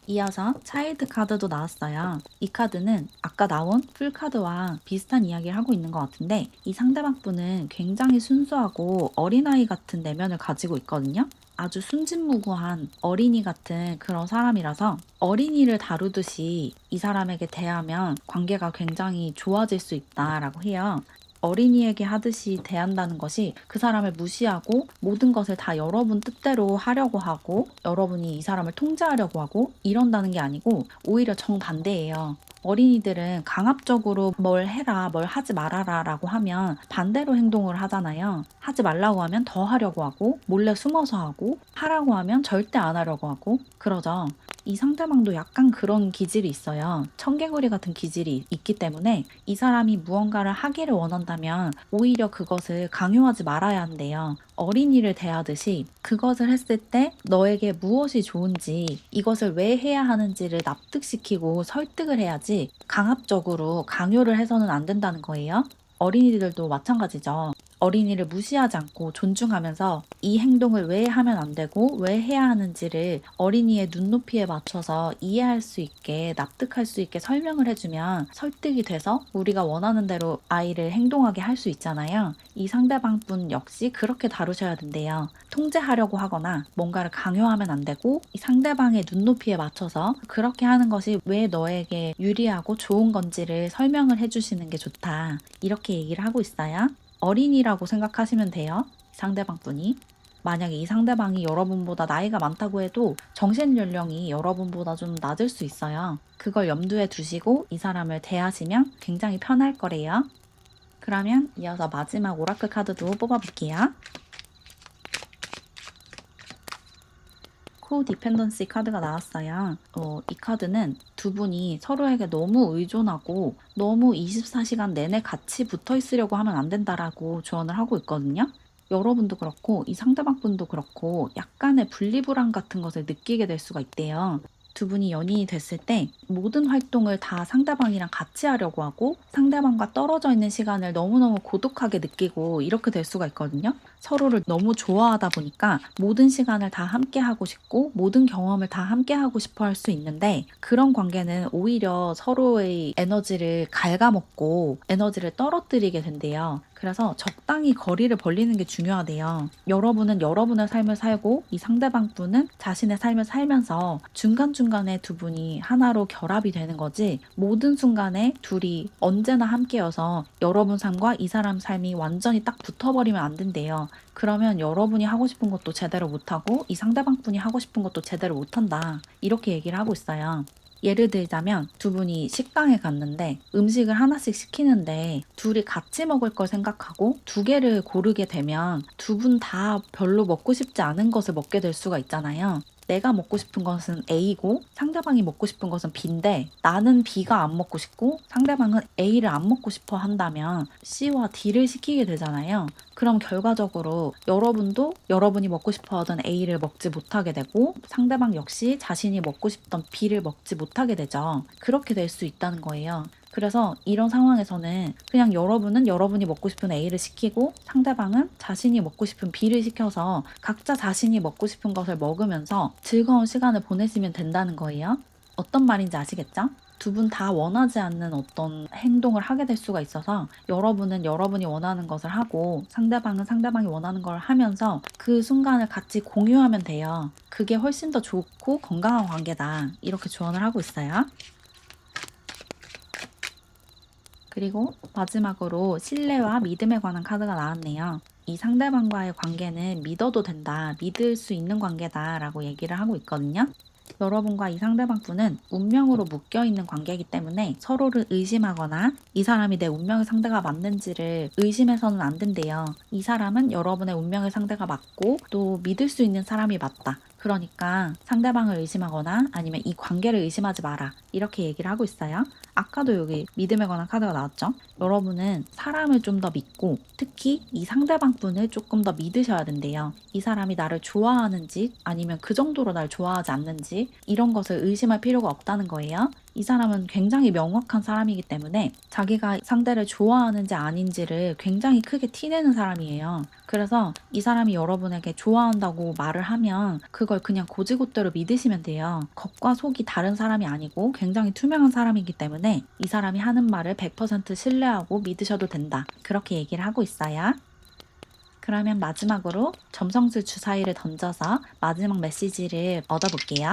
이어서 차일드 카드도 나왔어요. 이 카드는 아까 나온 풀카드와 비슷한 이야기를 하고 있는 것 같은데 이 상대방 분은 굉장히 순수하고 어린아이 같은 내면을 가지고 있거든요. 아주 순진무구한 어린이 같은 그런 사람이라서 어린이를 다루듯이 이 사람에게 대하면 관계가 굉장히 좋아질 수 있다라고 해요. 어린이에게 하듯이 대한다는 것이 그 사람을 무시하고 모든 것을 다 여러분 뜻대로 하려고 하고 여러분이 이 사람을 통제하려고 하고 이런다는 게 아니고 오히려 정반대예요. 어린이들은 강압적으로 뭘 해라, 뭘 하지 말아라 라고 하면 반대로 행동을 하잖아요. 하지 말라고 하면 더 하려고 하고, 몰래 숨어서 하고, 하라고 하면 절대 안 하려고 하고, 그러죠. 이 상대방도 약간 그런 기질이 있어요. 청개구리 같은 기질이 있기 때문에 이 사람이 무언가를 하기를 원한다면 오히려 그것을 강요하지 말아야 한대요. 어린이를 대하듯이 그것을 했을 때 너에게 무엇이 좋은지 이것을 왜 해야 하는지를 납득시키고 설득을 해야지 강압적으로 강요를 해서는 안 된다는 거예요. 어린이들도 마찬가지죠. 어린이를 무시하지 않고 존중하면서 이 행동을 왜 하면 안 되고 왜 해야 하는지를 어린이의 눈높이에 맞춰서 이해할 수 있게 납득할 수 있게 설명을 해주면 설득이 돼서 우리가 원하는 대로 아이를 행동하게 할 수 있잖아요. 이 상대방분 역시 그렇게 다루셔야 된대요. 통제하려고 하거나 뭔가를 강요하면 안 되고 이 상대방의 눈높이에 맞춰서 그렇게 하는 것이 왜 너에게 유리하고 좋은 건지를 설명을 해주시는 게 좋다. 이렇게 얘기를 하고 있어요. 어린이라고 생각하시면 돼요. 상대방 분이. 만약에 이 상대방이 여러분보다 나이가 많다고 해도 정신 연령이 여러분보다 좀 낮을 수 있어요. 그걸 염두에 두시고 이 사람을 대하시면 굉장히 편할 거래요. 그러면 이어서 마지막 오라클 카드도 뽑아볼게요. 코디펜던시 카드가 나왔어요. 이 카드는 두 분이 서로에게 너무 의존하고 너무 24시간 내내 같이 붙어 있으려고 하면 안 된다라고 조언을 하고 있거든요. 여러분도 그렇고 이 상대방 분도 그렇고 약간의 분리불안 같은 것을 느끼게 될 수가 있대요. 두 분이 연인이 됐을 때 모든 활동을 다 상대방이랑 같이 하려고 하고 상대방과 떨어져 있는 시간을 너무너무 고독하게 느끼고 이렇게 될 수가 있거든요. 서로를 너무 좋아하다 보니까 모든 시간을 다 함께 하고 싶고 모든 경험을 다 함께 하고 싶어 할 수 있는데 그런 관계는 오히려 서로의 에너지를 갉아먹고 에너지를 떨어뜨리게 된대요. 그래서 적당히 거리를 벌리는 게 중요하대요. 여러분은 여러분의 삶을 살고 이 상대방 분은 자신의 삶을 살면서 중간중간에 두 분이 하나로 결합이 되는 거지 모든 순간에 둘이 언제나 함께여서 여러분 삶과 이 사람 삶이 완전히 딱 붙어버리면 안 된대요. 그러면 여러분이 하고 싶은 것도 제대로 못하고 이 상대방 분이 하고 싶은 것도 제대로 못한다. 이렇게 얘기를 하고 있어요. 예를 들자면 두 분이 식당에 갔는데 음식을 하나씩 시키는데 둘이 같이 먹을 걸 생각하고 두 개를 고르게 되면 두 분 다 별로 먹고 싶지 않은 것을 먹게 될 수가 있잖아요. 내가 먹고 싶은 것은 A고 상대방이 먹고 싶은 것은 B인데 나는 B가 안 먹고 싶고 상대방은 A를 안 먹고 싶어 한다면 C와 D를 시키게 되잖아요. 그럼 결과적으로 여러분도 여러분이 먹고 싶어 하던 A를 먹지 못하게 되고 상대방 역시 자신이 먹고 싶던 B를 먹지 못하게 되죠. 그렇게 될 수 있다는 거예요. 그래서 이런 상황에서는 그냥 여러분은 여러분이 먹고 싶은 A를 시키고 상대방은 자신이 먹고 싶은 B를 시켜서 각자 자신이 먹고 싶은 것을 먹으면서 즐거운 시간을 보내시면 된다는 거예요. 어떤 말인지 아시겠죠? 두 분 다 원하지 않는 어떤 행동을 하게 될 수가 있어서 여러분은 여러분이 원하는 것을 하고 상대방은 상대방이 원하는 걸 하면서 그 순간을 같이 공유하면 돼요. 그게 훨씬 더 좋고 건강한 관계다. 이렇게 조언을 하고 있어요. 그리고 마지막으로 신뢰와 믿음에 관한 카드가 나왔네요. 이 상대방과의 관계는 믿어도 된다, 믿을 수 있는 관계다라고 얘기를 하고 있거든요. 여러분과 이 상대방 분은 운명으로 묶여있는 관계이기 때문에 서로를 의심하거나 이 사람이 내 운명의 상대가 맞는지를 의심해서는 안 된대요. 이 사람은 여러분의 운명의 상대가 맞고 또 믿을 수 있는 사람이 맞다. 그러니까 상대방을 의심하거나 아니면 이 관계를 의심하지 마라. 이렇게 얘기를 하고 있어요. 아까도 여기 믿음에 관한 카드가 나왔죠. 여러분은 사람을 좀 더 믿고 특히 이 상대방 분을 조금 더 믿으셔야 된대요. 이 사람이 나를 좋아하는지 아니면 그 정도로 날 좋아하지 않는지 이런 것을 의심할 필요가 없다는 거예요. 이 사람은 굉장히 명확한 사람이기 때문에 자기가 상대를 좋아하는지 아닌지를 굉장히 크게 티내는 사람이에요. 그래서 이 사람이 여러분에게 좋아한다고 말을 하면 그걸 그냥 곧이곧대로 믿으시면 돼요. 겉과 속이 다른 사람이 아니고 굉장히 투명한 사람이기 때문에 이 사람이 하는 말을 100% 신뢰하고 믿으셔도 된다. 그렇게 얘기를 하고 있어요. 그러면 마지막으로 점성술 주사위를 던져서 마지막 메시지를 얻어볼게요.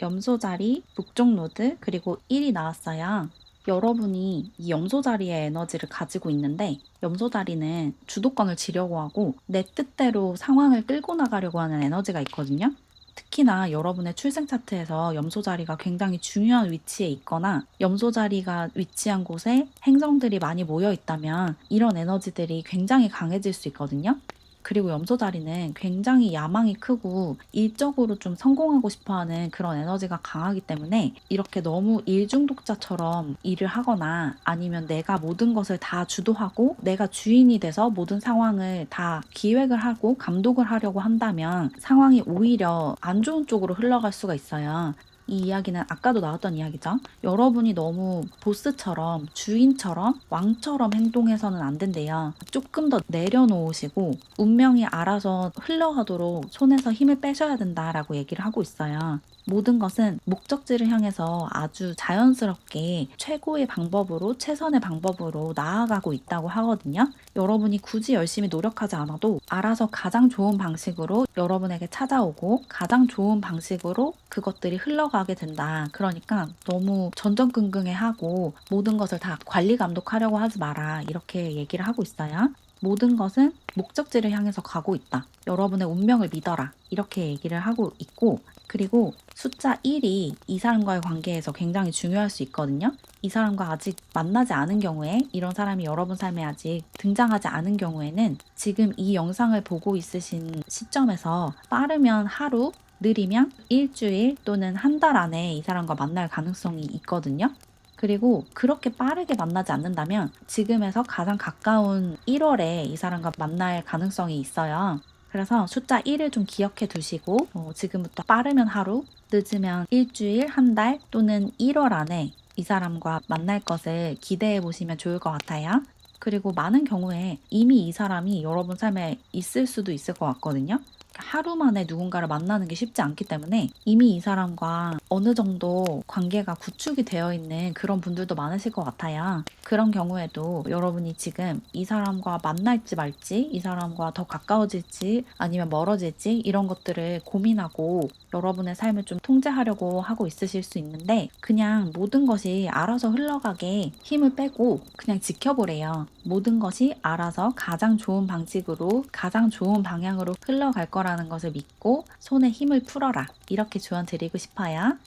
염소자리, 북쪽 노드, 그리고 1이 나왔어요. 여러분이 이 염소 자리의 에너지를 가지고 있는데 염소 자리는 주도권을 쥐려고 하고 내 뜻대로 상황을 끌고 나가려고 하는 에너지가 있거든요. 특히나 여러분의 출생 차트에서 염소 자리가 굉장히 중요한 위치에 있거나 염소 자리가 위치한 곳에 행성들이 많이 모여 있다면 이런 에너지들이 굉장히 강해질 수 있거든요. 그리고 염소 자리는 굉장히 야망이 크고 일적으로 좀 성공하고 싶어 하는 그런 에너지가 강하기 때문에 이렇게 너무 일중독자처럼 일을 하거나 아니면 내가 모든 것을 다 주도하고 내가 주인이 돼서 모든 상황을 다 기획을 하고 감독을 하려고 한다면 상황이 오히려 안 좋은 쪽으로 흘러갈 수가 있어요. 이 이야기는 아까도 나왔던 이야기죠. 여러분이 너무 보스처럼 주인처럼 왕처럼 행동해서는 안 된대요. 조금 더 내려놓으시고 운명이 알아서 흘러가도록 손에서 힘을 빼셔야 된다라고 얘기를 하고 있어요. 모든 것은 목적지를 향해서 아주 자연스럽게 최고의 방법으로 최선의 방법으로 나아가고 있다고 하거든요. 여러분이 굳이 열심히 노력하지 않아도 알아서 가장 좋은 방식으로 여러분에게 찾아오고 가장 좋은 방식으로 그것들이 흘러가게 된다. 그러니까 너무 전전긍긍해하고 모든 것을 다 관리 감독하려고 하지 마라. 이렇게 얘기를 하고 있어요. 모든 것은 목적지를 향해서 가고 있다. 여러분의 운명을 믿어라. 이렇게 얘기를 하고 있고 그리고 숫자 1이 이 사람과의 관계에서 굉장히 중요할 수 있거든요. 이 사람과 아직 만나지 않은 경우에 이런 사람이 여러분 삶에 아직 등장하지 않은 경우에는 지금 이 영상을 보고 있으신 시점에서 빠르면 하루, 느리면 일주일 또는 한 달 안에 이 사람과 만날 가능성이 있거든요. 그리고 그렇게 빠르게 만나지 않는다면 지금에서 가장 가까운 1월에 이 사람과 만날 가능성이 있어요. 그래서 숫자 1을 좀 기억해 두시고 지금부터 빠르면 하루, 늦으면 일주일, 한 달 또는 1월 안에 이 사람과 만날 것을 기대해 보시면 좋을 것 같아요. 그리고 많은 경우에 이미 이 사람이 여러분 삶에 있을 수도 있을 것 같거든요. 하루 만에 누군가를 만나는 게 쉽지 않기 때문에 이미 이 사람과 어느 정도 관계가 구축이 되어 있는 그런 분들도 많으실 것 같아요. 그런 경우에도 여러분이 지금 이 사람과 만날지 말지, 이 사람과 더 가까워질지 아니면 멀어질지 이런 것들을 고민하고 여러분의 삶을 좀 통제하려고 하고 있으실 수 있는데 그냥 모든 것이 알아서 흘러가게 힘을 빼고 그냥 지켜보래요. 모든 것이 알아서 가장 좋은 방식으로 가장 좋은 방향으로 흘러갈 거라는 것을 믿고 손에 힘을 풀어라. 이렇게 조언 드리고 싶어요.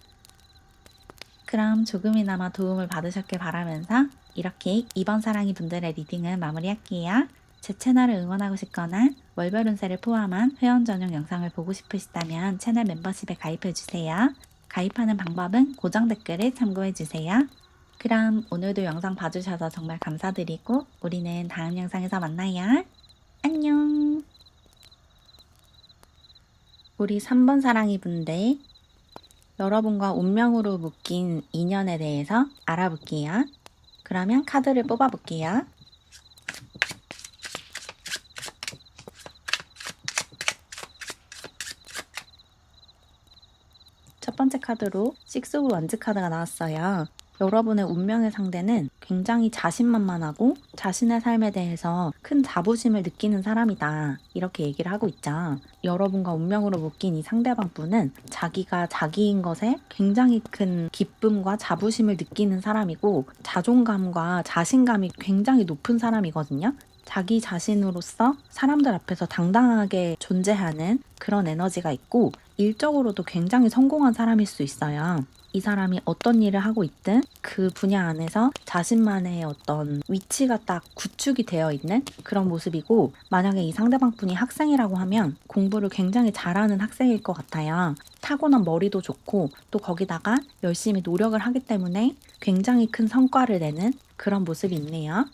그럼 조금이나마 도움을 받으셨길 바라면서 이렇게 이번 사랑이 분들의 리딩은 마무리할게요. 제 채널을 응원하고 싶거나 월별 운세를 포함한 회원 전용 영상을 보고 싶으시다면 채널 멤버십에 가입해주세요. 가입하는 방법은 고정 댓글을 참고해주세요. 그럼 오늘도 영상 봐주셔서 정말 감사드리고 우리는 다음 영상에서 만나요. 안녕. 우리 3번 사랑이 분들 여러분과 운명으로 묶인 인연에 대해서 알아볼게요. 그러면 카드를 뽑아볼게요. 첫 번째 카드로 식스 오브 원즈 카드가 나왔어요. 여러분의 운명의 상대는 굉장히 자신만만하고 자신의 삶에 대해서 큰 자부심을 느끼는 사람이다. 이렇게 얘기를 하고 있죠. 여러분과 운명으로 묶인 이 상대방 분은 자기가 자기인 것에 굉장히 큰 기쁨과 자부심을 느끼는 사람이고 자존감과 자신감이 굉장히 높은 사람이거든요. 자기 자신으로서 사람들 앞에서 당당하게 존재하는 그런 에너지가 있고 일적으로도 굉장히 성공한 사람일 수 있어요. 이 사람이 어떤 일을 하고 있든 그 분야 안에서 자신만의 어떤 위치가 딱 구축이 되어 있는 그런 모습이고 만약에 이 상대방 분이 학생이라고 하면 공부를 굉장히 잘하는 학생일 것 같아요. 타고난 머리도 좋고 또 거기다가 열심히 노력을 하기 때문에 굉장히 큰 성과를 내는 그런 모습이 있네요.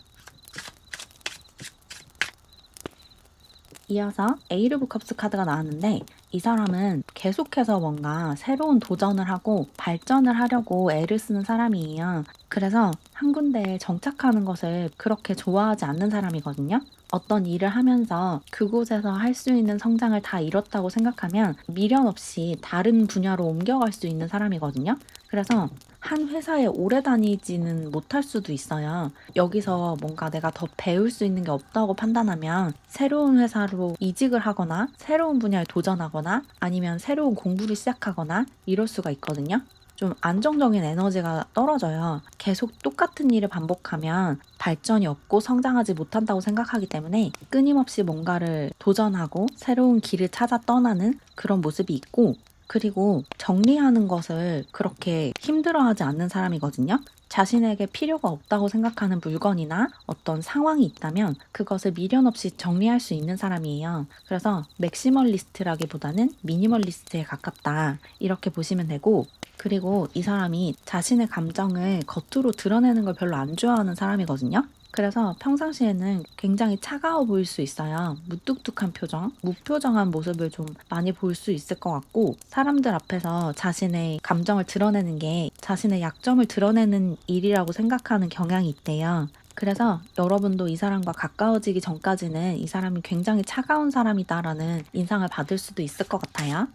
이어서 에이르 오브 컵스 카드가 나왔는데 이 사람은 계속해서 뭔가 새로운 도전을 하고 발전을 하려고 애를 쓰는 사람이에요. 그래서 한 군데에 정착하는 것을 그렇게 좋아하지 않는 사람이거든요. 어떤 일을 하면서 그곳에서 할 수 있는 성장을 다 이뤘다고 생각하면 미련 없이 다른 분야로 옮겨갈 수 있는 사람이거든요. 그래서 한 회사에 오래 다니지는 못할 수도 있어요. 여기서 뭔가 내가 더 배울 수 있는 게 없다고 판단하면 새로운 회사로 이직을 하거나 새로운 분야에 도전하거나 아니면 새로운 공부를 시작하거나 이럴 수가 있거든요. 좀 안정적인 에너지가 떨어져요. 계속 똑같은 일을 반복하면 발전이 없고 성장하지 못한다고 생각하기 때문에 끊임없이 뭔가를 도전하고 새로운 길을 찾아 떠나는 그런 모습이 있고, 그리고 정리하는 것을 그렇게 힘들어하지 않는 사람이거든요. 자신에게 필요가 없다고 생각하는 물건이나 어떤 상황이 있다면 그것을 미련 없이 정리할 수 있는 사람이에요. 그래서 맥시멀리스트라기보다는 미니멀리스트에 가깝다, 이렇게 보시면 되고, 그리고 이 사람이 자신의 감정을 겉으로 드러내는 걸 별로 안 좋아하는 사람이거든요. 그래서 평상시에는 굉장히 차가워 보일 수 있어요. 무뚝뚝한 표정, 무표정한 모습을 좀 많이 볼 수 있을 것 같고, 사람들 앞에서 자신의 감정을 드러내는 게 자신의 약점을 드러내는 일이라고 생각하는 경향이 있대요. 그래서 여러분도 이 사람과 가까워지기 전까지는 이 사람이 굉장히 차가운 사람이다라는 인상을 받을 수도 있을 것 같아요.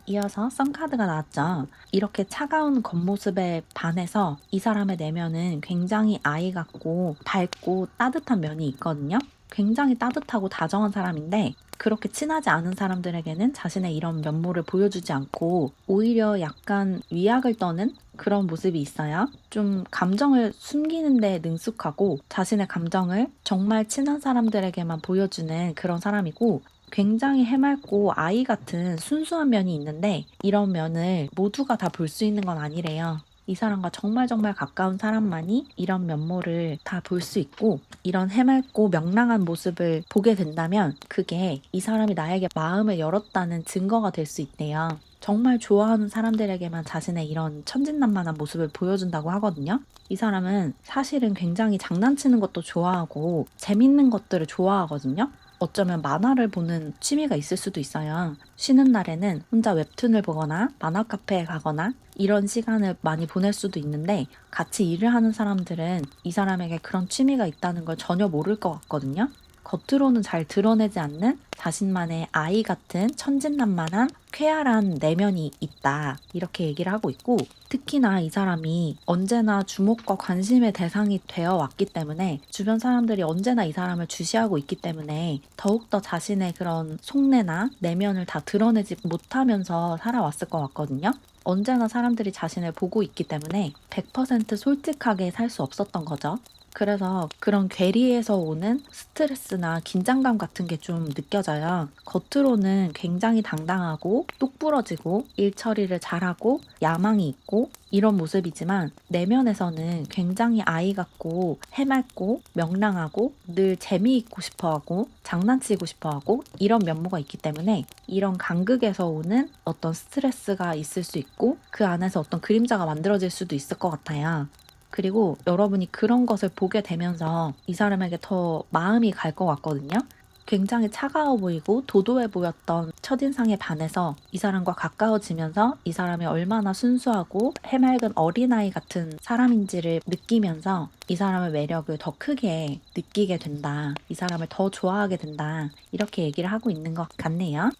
이어서 썬카드가 나왔죠. 이렇게 차가운 겉모습에 반해서 이 사람의 내면은 굉장히 아이 같고 밝고 따뜻한 면이 있거든요. 굉장히 따뜻하고 다정한 사람인데, 그렇게 친하지 않은 사람들에게는 자신의 이런 면모를 보여주지 않고 오히려 약간 위약을 떠는 그런 모습이 있어요. 좀 감정을 숨기는데 능숙하고 자신의 감정을 정말 친한 사람들에게만 보여주는 그런 사람이고, 굉장히 해맑고 아이 같은 순수한 면이 있는데, 이런 면을 모두가 다 볼 수 있는 건 아니래요. 이 사람과 정말 정말 가까운 사람만이 이런 면모를 다 볼 수 있고, 이런 해맑고 명랑한 모습을 보게 된다면 그게 이 사람이 나에게 마음을 열었다는 증거가 될 수 있대요. 정말 좋아하는 사람들에게만 자신의 이런 천진난만한 모습을 보여준다고 하거든요. 이 사람은 사실은 굉장히 장난치는 것도 좋아하고 재밌는 것들을 좋아하거든요. 어쩌면 만화를 보는 취미가 있을 수도 있어요. 쉬는 날에는 혼자 웹툰을 보거나 만화 카페에 가거나 이런 시간을 많이 보낼 수도 있는데, 같이 일을 하는 사람들은 이 사람에게 그런 취미가 있다는 걸 전혀 모를 것 같거든요. 겉으로는 잘 드러내지 않는 자신만의 아이 같은 천진난만한 쾌활한 내면이 있다, 이렇게 얘기를 하고 있고, 특히나 이 사람이 언제나 주목과 관심의 대상이 되어 왔기 때문에 주변 사람들이 언제나 이 사람을 주시하고 있기 때문에 더욱더 자신의 그런 속내나 내면을 다 드러내지 못하면서 살아왔을 것 같거든요. 언제나 사람들이 자신을 보고 있기 때문에 100% 솔직하게 살 수 없었던 거죠. 그래서 그런 괴리에서 오는 스트레스나 긴장감 같은 게 좀 느껴져요. 겉으로는 굉장히 당당하고 똑부러지고 일 처리를 잘하고 야망이 있고 이런 모습이지만, 내면에서는 굉장히 아이 같고 해맑고 명랑하고 늘 재미있고 싶어하고 장난치고 싶어하고 이런 면모가 있기 때문에, 이런 간극에서 오는 어떤 스트레스가 있을 수 있고 그 안에서 어떤 그림자가 만들어질 수도 있을 것 같아요. 그리고 여러분이 그런 것을 보게 되면서 이 사람에게 더 마음이 갈 것 같거든요. 굉장히 차가워 보이고 도도해 보였던 첫인상에 반해서 이 사람과 가까워지면서 이 사람이 얼마나 순수하고 해맑은 어린아이 같은 사람인지를 느끼면서 이 사람의 매력을 더 크게 느끼게 된다, 이 사람을 더 좋아하게 된다, 이렇게 얘기를 하고 있는 것 같네요.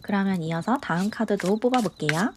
그러면 이어서 다음 카드도 뽑아볼게요.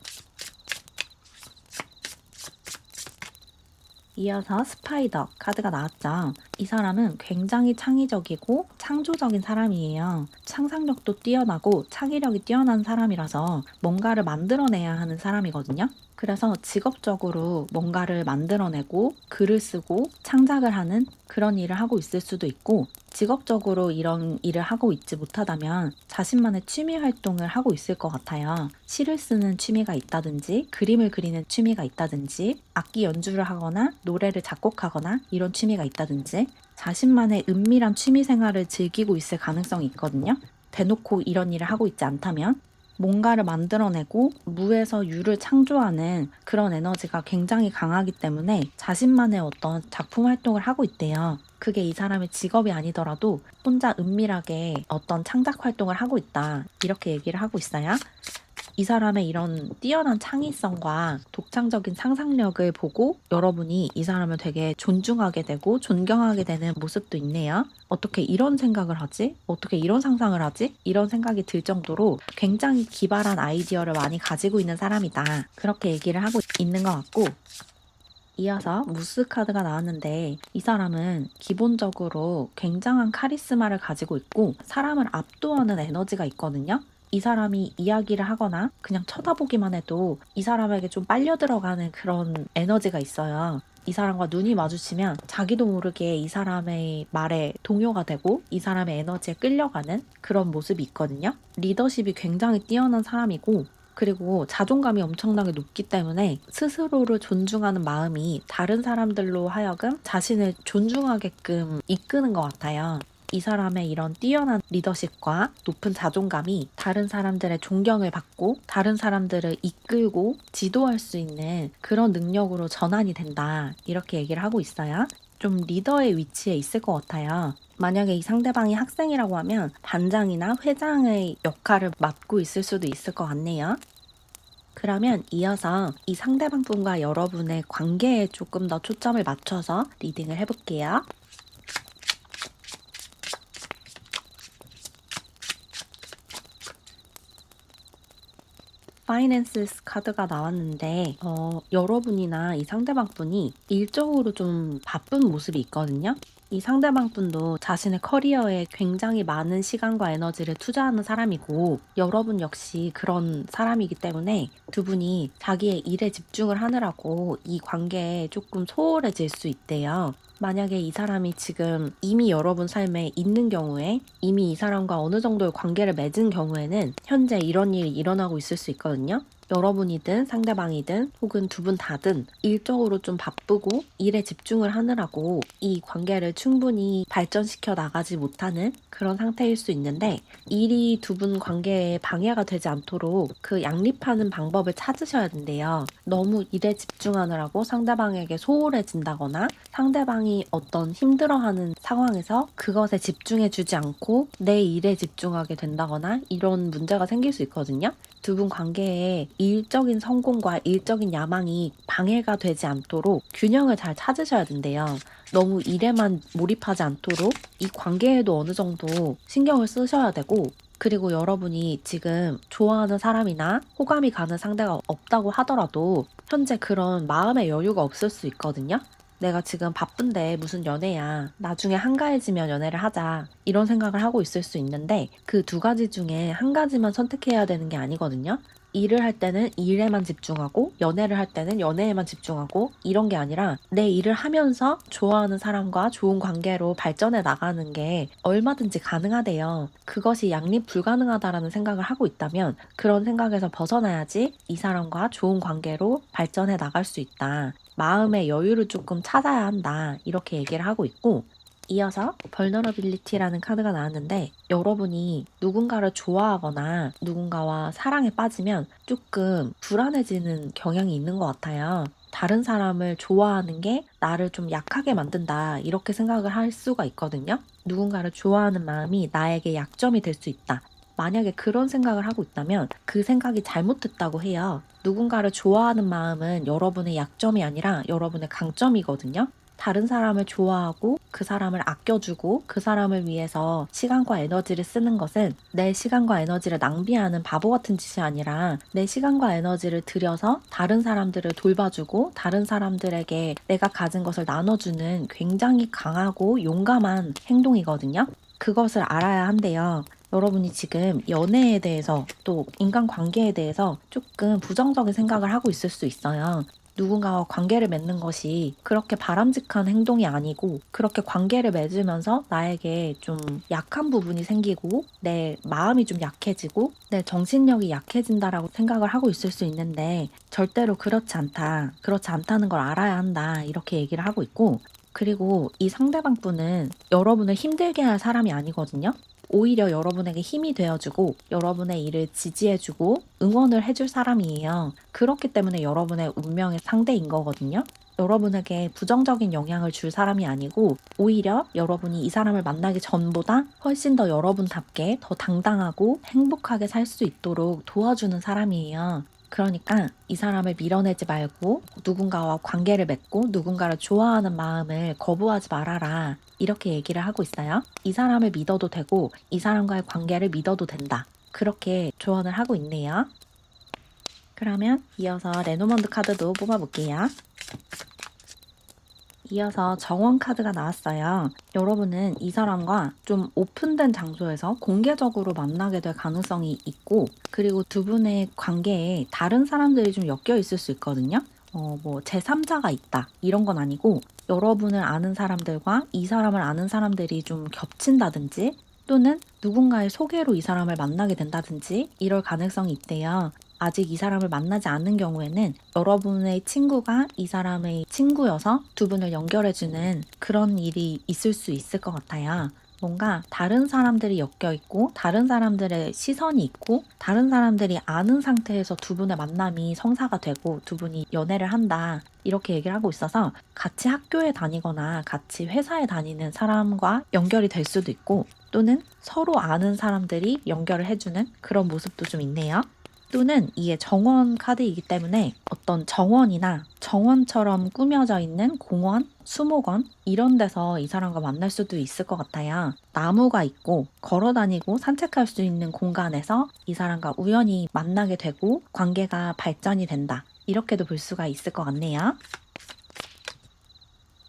이어서 스파이더 카드가 나왔죠. 이 사람은 굉장히 창의적이고 창조적인 사람이에요. 상상력도 뛰어나고 창의력이 뛰어난 사람이라서 뭔가를 만들어내야 하는 사람이거든요. 그래서 직업적으로 뭔가를 만들어내고 글을 쓰고 창작을 하는 그런 일을 하고 있을 수도 있고, 직업적으로 이런 일을 하고 있지 못하다면 자신만의 취미 활동을 하고 있을 것 같아요. 시를 쓰는 취미가 있다든지, 그림을 그리는 취미가 있다든지, 악기 연주를 하거나 노래를 작곡하거나 이런 취미가 있다든지, 자신만의 은밀한 취미 생활을 즐기고 있을 가능성이 있거든요. 대놓고 이런 일을 하고 있지 않다면. 뭔가를 만들어내고 무에서 유를 창조하는 그런 에너지가 굉장히 강하기 때문에 자신만의 어떤 작품 활동을 하고 있대요. 그게 이 사람의 직업이 아니더라도 혼자 은밀하게 어떤 창작 활동을 하고 있다, 이렇게 얘기를 하고 있어요. 이 사람의 이런 뛰어난 창의성과 독창적인 상상력을 보고 여러분이 이 사람을 되게 존중하게 되고 존경하게 되는 모습도 있네요. 어떻게 이런 생각을 하지? 어떻게 이런 상상을 하지? 이런 생각이 들 정도로 굉장히 기발한 아이디어를 많이 가지고 있는 사람이다, 그렇게 얘기를 하고 있는 것 같고, 이어서 무스 카드가 나왔는데, 이 사람은 기본적으로 굉장한 카리스마를 가지고 있고 사람을 압도하는 에너지가 있거든요. 이 사람이 이야기를 하거나 그냥 쳐다보기만 해도 이 사람에게 좀 빨려 들어가는 그런 에너지가 있어요. 이 사람과 눈이 마주치면 자기도 모르게 이 사람의 말에 동요가 되고 이 사람의 에너지에 끌려가는 그런 모습이 있거든요. 리더십이 굉장히 뛰어난 사람이고, 그리고 자존감이 엄청나게 높기 때문에 스스로를 존중하는 마음이 다른 사람들로 하여금 자신을 존중하게끔 이끄는 것 같아요. 이 사람의 이런 뛰어난 리더십과 높은 자존감이 다른 사람들의 존경을 받고 다른 사람들을 이끌고 지도할 수 있는 그런 능력으로 전환이 된다. 이렇게 얘기를 하고 있어요. 좀 리더의 위치에 있을 것 같아요. 만약에 이 상대방이 학생이라고 하면 반장이나 회장의 역할을 맡고 있을 수도 있을 것 같네요. 그러면 이어서 이 상대방 분과 여러분의 관계에 조금 더 초점을 맞춰서 리딩을 해볼게요. 파이낸스 카드가 나왔는데 여러분이나 이 상대방 분이 일적으로 좀 바쁜 모습이 있거든요. 이 상대방 분도 자신의 커리어에 굉장히 많은 시간과 에너지를 투자하는 사람이고, 여러분 역시 그런 사람이기 때문에 두 분이 자기의 일에 집중을 하느라고 이 관계에 조금 소홀해질 수 있대요. 만약에 이 사람이 지금 이미 여러분 삶에 있는 경우에, 이미 이 사람과 어느 정도의 관계를 맺은 경우에는 현재 이런 일이 일어나고 있을 수 있거든요. 여러분이든 상대방이든 혹은 두 분 다든 일적으로 좀 바쁘고 일에 집중을 하느라고 이 관계를 충분히 발전시켜 나가지 못하는 그런 상태일 수 있는데, 일이 두 분 관계에 방해가 되지 않도록 그 양립하는 방법을 찾으셔야 된대요. 너무 일에 집중하느라고 상대방에게 소홀해진다거나 상대방이 어떤 힘들어하는 상황에서 그것에 집중해주지 않고 내 일에 집중하게 된다거나 이런 문제가 생길 수 있거든요. 두 분 관계에 일적인 성공과 일적인 야망이 방해가 되지 않도록 균형을 잘 찾으셔야 된대요. 너무 일에만 몰입하지 않도록 이 관계에도 어느 정도 신경을 쓰셔야 되고, 그리고 여러분이 지금 좋아하는 사람이나 호감이 가는 상대가 없다고 하더라도 현재 그런 마음의 여유가 없을 수 있거든요. 내가 지금 바쁜데 무슨 연애야. 나중에 한가해지면 연애를 하자. 이런 생각을 하고 있을 수 있는데, 그 두 가지 중에 한 가지만 선택해야 되는 게 아니거든요. 일을 할 때는 일에만 집중하고 연애를 할 때는 연애에만 집중하고 이런 게 아니라 내 일을 하면서 좋아하는 사람과 좋은 관계로 발전해 나가는 게 얼마든지 가능하대요. 그것이 양립 불가능하다라는 생각을 하고 있다면 그런 생각에서 벗어나야지 이 사람과 좋은 관계로 발전해 나갈 수 있다. 마음의 여유를 조금 찾아야 한다. 이렇게 얘기를 하고 있고, 이어서 벌너러빌리티라는 카드가 나왔는데, 여러분이 누군가를 좋아하거나 누군가와 사랑에 빠지면 조금 불안해지는 경향이 있는 것 같아요. 다른 사람을 좋아하는 게 나를 좀 약하게 만든다. 이렇게 생각을 할 수가 있거든요. 누군가를 좋아하는 마음이 나에게 약점이 될 수 있다. 만약에 그런 생각을 하고 있다면 그 생각이 잘못됐다고 해요. 누군가를 좋아하는 마음은 여러분의 약점이 아니라 여러분의 강점이거든요. 다른 사람을 좋아하고 그 사람을 아껴주고 그 사람을 위해서 시간과 에너지를 쓰는 것은 내 시간과 에너지를 낭비하는 바보 같은 짓이 아니라 내 시간과 에너지를 들여서 다른 사람들을 돌봐주고 다른 사람들에게 내가 가진 것을 나눠주는 굉장히 강하고 용감한 행동이거든요. 그것을 알아야 한대요. 여러분이 지금 연애에 대해서 또 인간관계에 대해서 조금 부정적인 생각을 하고 있을 수 있어요. 누군가와 관계를 맺는 것이 그렇게 바람직한 행동이 아니고, 그렇게 관계를 맺으면서 나에게 좀 약한 부분이 생기고 내 마음이 좀 약해지고 내 정신력이 약해진다라고 생각을 하고 있을 수 있는데, 절대로 그렇지 않다. 그렇지 않다는 걸 알아야 한다. 이렇게 얘기를 하고 있고, 그리고 이 상대방 분은 여러분을 힘들게 할 사람이 아니거든요. 오히려 여러분에게 힘이 되어주고 여러분의 일을 지지해주고 응원을 해줄 사람이에요. 그렇기 때문에 여러분의 운명의 상대인 거거든요. 여러분에게 부정적인 영향을 줄 사람이 아니고 오히려 여러분이 이 사람을 만나기 전보다 훨씬 더 여러분답게 더 당당하고 행복하게 살 수 있도록 도와주는 사람이에요. 그러니까 이 사람을 밀어내지 말고 누군가와 관계를 맺고 누군가를 좋아하는 마음을 거부하지 말아라. 이렇게 얘기를 하고 있어요. 이 사람을 믿어도 되고 이 사람과의 관계를 믿어도 된다. 그렇게 조언을 하고 있네요. 그러면 이어서 레노먼드 카드도 뽑아볼게요. 이어서 정원 카드가 나왔어요. 여러분은 이 사람과 좀 오픈된 장소에서 공개적으로 만나게 될 가능성이 있고, 그리고 두 분의 관계에 다른 사람들이 좀 엮여 있을 수 있거든요. 뭐 제3자가 있다 이런 건 아니고, 여러분을 아는 사람들과 이 사람을 아는 사람들이 좀 겹친다든지, 또는 누군가의 소개로 이 사람을 만나게 된다든지 이럴 가능성이 있대요. 아직 이 사람을 만나지 않는 경우에는 여러분의 친구가 이 사람의 친구여서 두 분을 연결해주는 그런 일이 있을 수 있을 것 같아요. 뭔가 다른 사람들이 엮여 있고, 다른 사람들의 시선이 있고, 다른 사람들이 아는 상태에서 두 분의 만남이 성사가 되고, 두 분이 연애를 한다. 이렇게 얘기를 하고 있어서 같이 학교에 다니거나 같이 회사에 다니는 사람과 연결이 될 수도 있고, 또는 서로 아는 사람들이 연결을 해주는 그런 모습도 좀 있네요. 또는 이게 정원 카드이기 때문에 어떤 정원이나 정원처럼 꾸며져 있는 공원, 수목원 이런 데서 이 사람과 만날 수도 있을 것 같아요. 나무가 있고 걸어 다니고 산책할 수 있는 공간에서 이 사람과 우연히 만나게 되고 관계가 발전이 된다. 이렇게도 볼 수가 있을 것 같네요.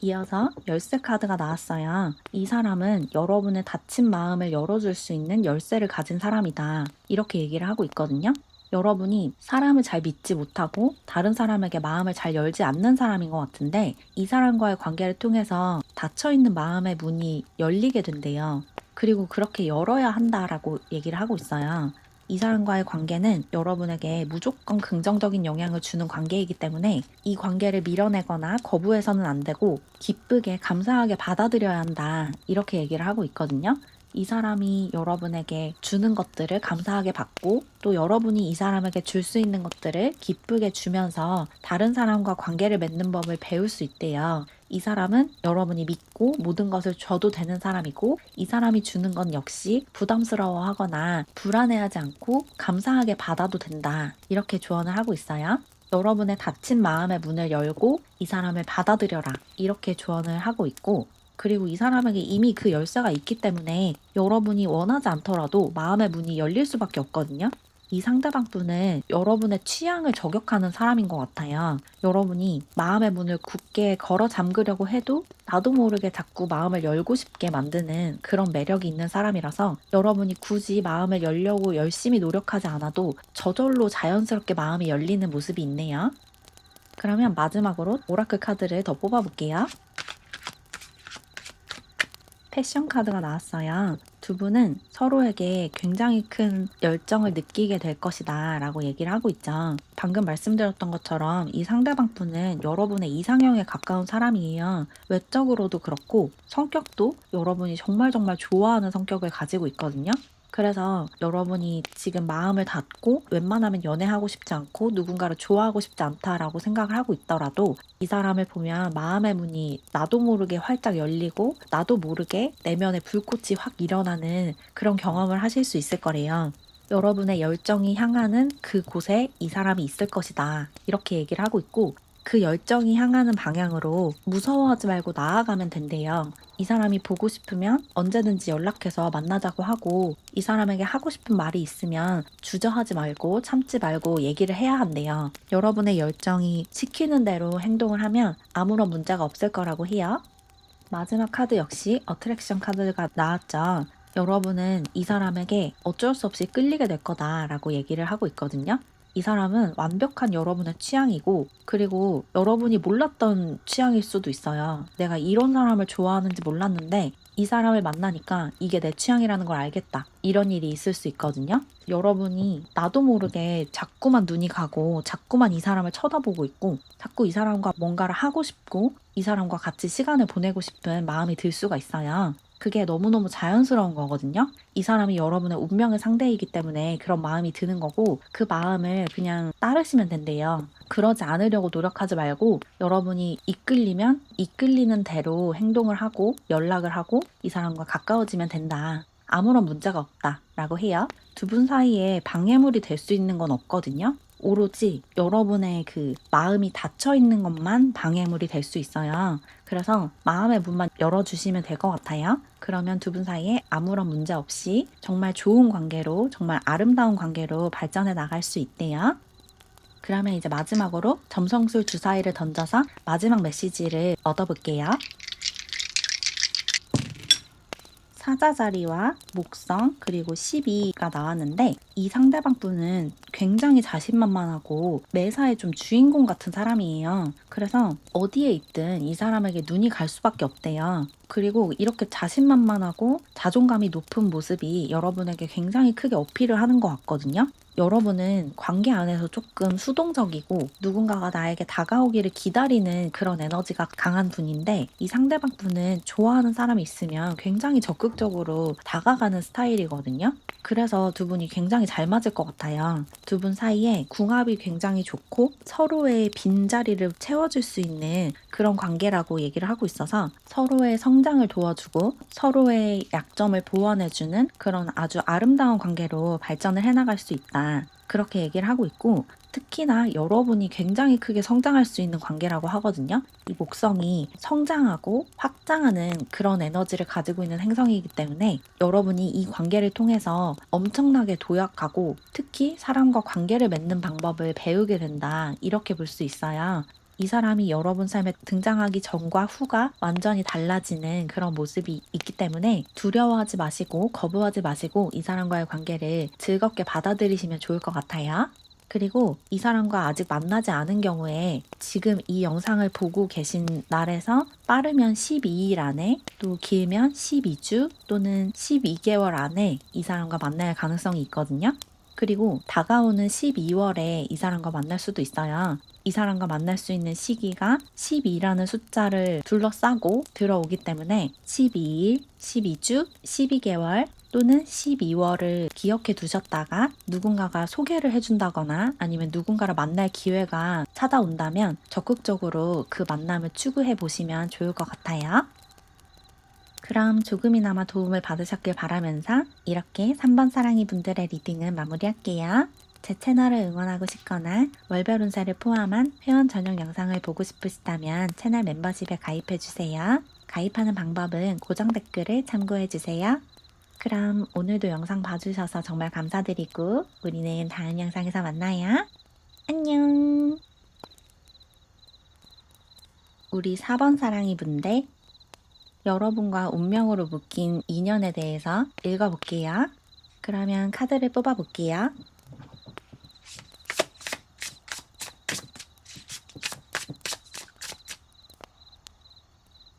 이어서 열쇠 카드가 나왔어요. 이 사람은 여러분의 닫힌 마음을 열어줄 수 있는 열쇠를 가진 사람이다. 이렇게 얘기를 하고 있거든요. 여러분이 사람을 잘 믿지 못하고 다른 사람에게 마음을 잘 열지 않는 사람인 것 같은데, 이 사람과의 관계를 통해서 닫혀있는 마음의 문이 열리게 된대요. 그리고 그렇게 열어야 한다라고 얘기를 하고 있어요. 이 사람과의 관계는 여러분에게 무조건 긍정적인 영향을 주는 관계이기 때문에 이 관계를 밀어내거나 거부해서는 안 되고 기쁘게 감사하게 받아들여야 한다. 이렇게 얘기를 하고 있거든요. 이 사람이 여러분에게 주는 것들을 감사하게 받고, 또 여러분이 이 사람에게 줄 수 있는 것들을 기쁘게 주면서 다른 사람과 관계를 맺는 법을 배울 수 있대요. 이 사람은 여러분이 믿고 모든 것을 줘도 되는 사람이고, 이 사람이 주는 건 역시 부담스러워하거나 불안해하지 않고 감사하게 받아도 된다. 이렇게 조언을 하고 있어요. 여러분의 닫힌 마음의 문을 열고 이 사람을 받아들여라. 이렇게 조언을 하고 있고, 그리고 이 사람에게 이미 그 열쇠가 있기 때문에 여러분이 원하지 않더라도 마음의 문이 열릴 수밖에 없거든요. 이 상대방 분은 여러분의 취향을 저격하는 사람인 것 같아요. 여러분이 마음의 문을 굳게 걸어 잠그려고 해도 나도 모르게 자꾸 마음을 열고 싶게 만드는 그런 매력이 있는 사람이라서, 여러분이 굳이 마음을 열려고 열심히 노력하지 않아도 저절로 자연스럽게 마음이 열리는 모습이 있네요. 그러면 마지막으로 오라클 카드를 더 뽑아볼게요. 패션 카드가 나왔어요. 두 분은 서로에게 굉장히 큰 열정을 느끼게 될 것이다 라고 얘기를 하고 있죠. 방금 말씀드렸던 것처럼 이 상대방 분은 여러분의 이상형에 가까운 사람이에요. 외적으로도 그렇고 성격도 여러분이 정말 정말 좋아하는 성격을 가지고 있거든요. 그래서 여러분이 지금 마음을 닫고 웬만하면 연애하고 싶지 않고 누군가를 좋아하고 싶지 않다라고 생각을 하고 있더라도, 이 사람을 보면 마음의 문이 나도 모르게 활짝 열리고 나도 모르게 내면에 불꽃이 확 일어나는 그런 경험을 하실 수 있을 거래요. 여러분의 열정이 향하는 그곳에 이 사람이 있을 것이다. 이렇게 얘기를 하고 있고, 그 열정이 향하는 방향으로 무서워하지 말고 나아가면 된대요. 이 사람이 보고 싶으면 언제든지 연락해서 만나자고 하고, 이 사람에게 하고 싶은 말이 있으면 주저하지 말고 참지 말고 얘기를 해야 한대요. 여러분의 열정이 시키는 대로 행동을 하면 아무런 문제가 없을 거라고 해요. 마지막 카드 역시 어트랙션 카드가 나왔죠. 여러분은 이 사람에게 어쩔 수 없이 끌리게 될 거다라고 얘기를 하고 있거든요. 이 사람은 완벽한 여러분의 취향이고, 그리고 여러분이 몰랐던 취향일 수도 있어요. 내가 이런 사람을 좋아하는지 몰랐는데 이 사람을 만나니까 이게 내 취향이라는 걸 알겠다. 이런 일이 있을 수 있거든요. 여러분이 나도 모르게 자꾸만 눈이 가고 자꾸만 이 사람을 쳐다보고 있고, 자꾸 이 사람과 뭔가를 하고 싶고 이 사람과 같이 시간을 보내고 싶은 마음이 들 수가 있어요. 그게 너무너무 자연스러운 거거든요. 이 사람이 여러분의 운명의 상대이기 때문에 그런 마음이 드는 거고, 그 마음을 그냥 따르시면 된대요. 그러지 않으려고 노력하지 말고 여러분이 이끌리면 이끌리는 대로 행동을 하고 연락을 하고 이 사람과 가까워지면 된다. 아무런 문제가 없다 라고 해요. 두 분 사이에 방해물이 될 수 있는 건 없거든요. 오로지 여러분의 그 마음이 닫혀 있는 것만 방해물이 될 수 있어요. 그래서 마음의 문만 열어주시면 될 것 같아요. 그러면 두 분 사이에 아무런 문제 없이 정말 좋은 관계로, 정말 아름다운 관계로 발전해 나갈 수 있대요. 그러면 이제 마지막으로 점성술 주사위를 던져서 마지막 메시지를 얻어볼게요. 사자자리와 목성 그리고 12가 나왔는데 이 상대방 분은 굉장히 자신만만하고 매사에 좀 주인공 같은 사람이에요. 그래서 어디에 있든 이 사람에게 눈이 갈 수밖에 없대요. 그리고 이렇게 자신만만하고 자존감이 높은 모습이 여러분에게 굉장히 크게 어필을 하는 것 같거든요. 여러분은 관계 안에서 조금 수동적이고 누군가가 나에게 다가오기를 기다리는 그런 에너지가 강한 분인데 이 상대방 분은 좋아하는 사람이 있으면 굉장히 적극적으로 다가가는 스타일이거든요. 그래서 두 분이 굉장히 잘 맞을 것 같아요. 두 분 사이에 궁합이 굉장히 좋고 서로의 빈자리를 채워줄 수 있는 그런 관계라고 얘기를 하고 있어서 서로의 성장을 도와주고 서로의 약점을 보완해주는 그런 아주 아름다운 관계로 발전을 해나갈 수 있다. 그렇게 얘기를 하고 있고 특히나 여러분이 굉장히 크게 성장할 수 있는 관계라고 하거든요. 이 목성이 성장하고 확장하는 그런 에너지를 가지고 있는 행성이기 때문에 여러분이 이 관계를 통해서 엄청나게 도약하고 특히 사람과 관계를 맺는 방법을 배우게 된다. 이렇게 볼 수 있어요. 이 사람이 여러분 삶에 등장하기 전과 후가 완전히 달라지는 그런 모습이 있기 때문에 두려워하지 마시고 거부하지 마시고 이 사람과의 관계를 즐겁게 받아들이시면 좋을 것 같아요. 그리고 이 사람과 아직 만나지 않은 경우에 지금 이 영상을 보고 계신 날에서 빠르면 12일 안에 또 길면 12주 또는 12개월 안에 이 사람과 만날 가능성이 있거든요. 그리고 다가오는 12월에 이 사람과 만날 수도 있어요. 이 사람과 만날 수 있는 시기가 12라는 숫자를 둘러싸고 들어오기 때문에 12일, 12주, 12개월 또는 12월을 기억해 두셨다가 누군가가 소개를 해준다거나 아니면 누군가를 만날 기회가 찾아온다면 적극적으로 그 만남을 추구해 보시면 좋을 것 같아요. 그럼 조금이나마 도움을 받으셨길 바라면서 이렇게 3번 사랑이 분들의 리딩은 마무리할게요. 제 채널을 응원하고 싶거나 월별 운세를 포함한 회원 전용 영상을 보고 싶으시다면 채널 멤버십에 가입해주세요. 가입하는 방법은 고정 댓글을 참고해주세요. 그럼 오늘도 영상 봐주셔서 정말 감사드리고 우리는 다음 영상에서 만나요. 안녕. 우리 4번 사랑이 분들 여러분과 운명으로 묶인 인연에 대해서 읽어볼게요. 그러면 카드를 뽑아볼게요.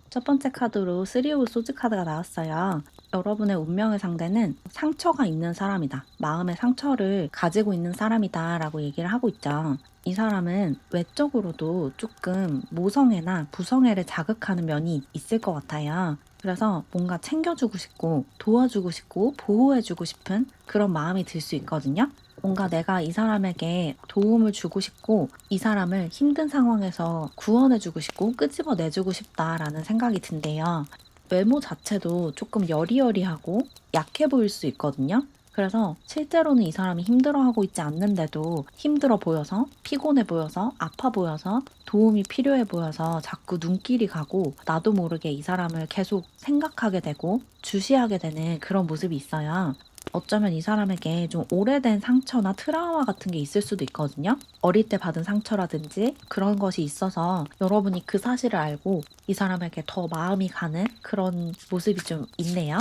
첫 번째 카드로 3 오브 소즈 카드가 나왔어요. 여러분의 운명의 상대는 상처가 있는 사람이다. 마음의 상처를 가지고 있는 사람이다 라고 얘기를 하고 있죠. 이 사람은 외적으로도 조금 모성애나 부성애를 자극하는 면이 있을 것 같아요. 그래서 뭔가 챙겨주고 싶고 도와주고 싶고 보호해주고 싶은 그런 마음이 들 수 있거든요. 뭔가 내가 이 사람에게 도움을 주고 싶고 이 사람을 힘든 상황에서 구원해주고 싶고 끄집어내주고 싶다라는 생각이 든대요. 외모 자체도 조금 여리여리하고 약해 보일 수 있거든요. 그래서 실제로는 이 사람이 힘들어하고 있지 않는데도 힘들어 보여서 피곤해 보여서 아파 보여서 도움이 필요해 보여서 자꾸 눈길이 가고 나도 모르게 이 사람을 계속 생각하게 되고 주시하게 되는 그런 모습이 있어요. 어쩌면 이 사람에게 좀 오래된 상처나 트라우마 같은 게 있을 수도 있거든요. 어릴 때 받은 상처라든지 그런 것이 있어서 여러분이 그 사실을 알고 이 사람에게 더 마음이 가는 그런 모습이 좀 있네요.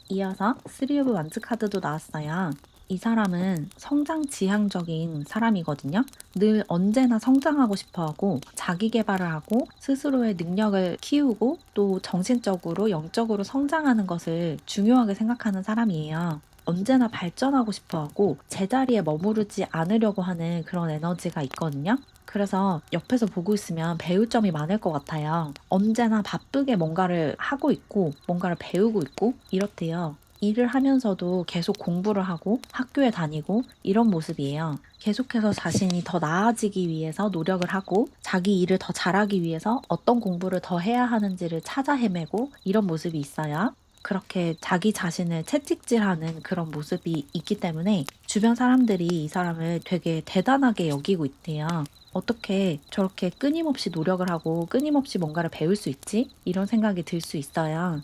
이어서 3 오브 완즈 카드도 나왔어요. 이 사람은 성장 지향적인 사람이거든요. 늘 언제나 성장하고 싶어 하고 자기 개발을 하고 스스로의 능력을 키우고 또 정신적으로 영적으로 성장하는 것을 중요하게 생각하는 사람이에요. 언제나 발전하고 싶어 하고 제자리에 머무르지 않으려고 하는 그런 에너지가 있거든요. 그래서 옆에서 보고 있으면 배울 점이 많을 것 같아요. 언제나 바쁘게 뭔가를 하고 있고 뭔가를 배우고 있고 이렇대요. 일을 하면서도 계속 공부를 하고 학교에 다니고 이런 모습이에요. 계속해서 자신이 더 나아지기 위해서 노력을 하고 자기 일을 더 잘하기 위해서 어떤 공부를 더 해야 하는지를 찾아 헤매고 이런 모습이 있어요. 그렇게 자기 자신을 채찍질하는 그런 모습이 있기 때문에 주변 사람들이 이 사람을 되게 대단하게 여기고 있대요. 어떻게 저렇게 끊임없이 노력을 하고 끊임없이 뭔가를 배울 수 있지? 이런 생각이 들 수 있어요.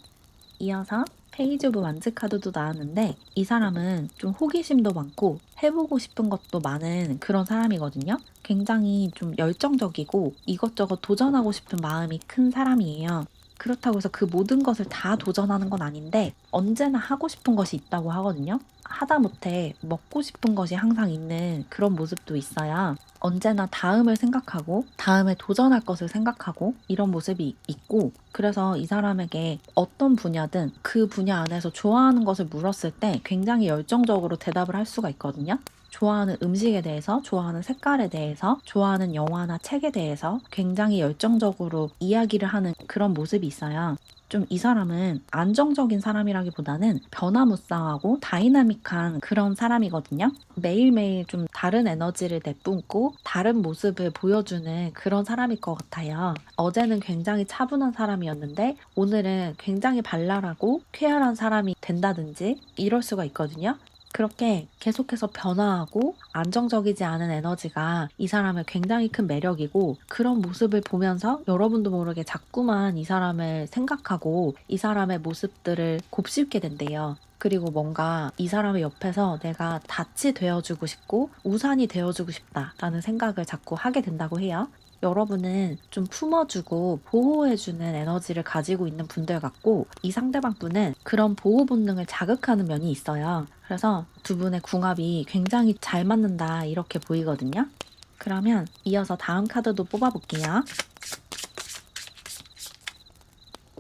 이어서 페이지 오브 완즈 카드도 나왔는데 이 사람은 좀 호기심도 많고 해보고 싶은 것도 많은 그런 사람이거든요. 굉장히 좀 열정적이고 이것저것 도전하고 싶은 마음이 큰 사람이에요. 그렇다고 해서 그 모든 것을 다 도전하는 건 아닌데 언제나 하고 싶은 것이 있다고 하거든요. 하다못해 먹고 싶은 것이 항상 있는 그런 모습도 있어요. 언제나 다음을 생각하고 다음에 도전할 것을 생각하고 이런 모습이 있고, 그래서 이 사람에게 어떤 분야든 그 분야 안에서 좋아하는 것을 물었을 때 굉장히 열정적으로 대답을 할 수가 있거든요. 좋아하는 음식에 대해서, 좋아하는 색깔에 대해서, 좋아하는 영화나 책에 대해서 굉장히 열정적으로 이야기를 하는 그런 모습이 있어요. 좀 이 사람은 안정적인 사람이라기보다는 변화무쌍하고 다이나믹한 그런 사람이거든요. 매일매일 좀 다른 에너지를 내뿜고 다른 모습을 보여주는 그런 사람일 것 같아요. 어제는 굉장히 차분한 사람이었는데 오늘은 굉장히 발랄하고 쾌활한 사람이 된다든지 이럴 수가 있거든요. 그렇게 계속해서 변화하고 안정적이지 않은 에너지가 이 사람의 굉장히 큰 매력이고, 그런 모습을 보면서 여러분도 모르게 자꾸만 이 사람을 생각하고 이 사람의 모습들을 곱씹게 된대요. 그리고 뭔가 이 사람의 옆에서 내가 닻이 되어주고 싶고 우산이 되어주고 싶다라는 생각을 자꾸 하게 된다고 해요. 여러분은 좀 품어주고 보호해주는 에너지를 가지고 있는 분들 같고, 이 상대방 분은 그런 보호 본능을 자극하는 면이 있어요. 그래서 두 분의 궁합이 굉장히 잘 맞는다 이렇게 보이거든요. 그러면 이어서 다음 카드도 뽑아볼게요.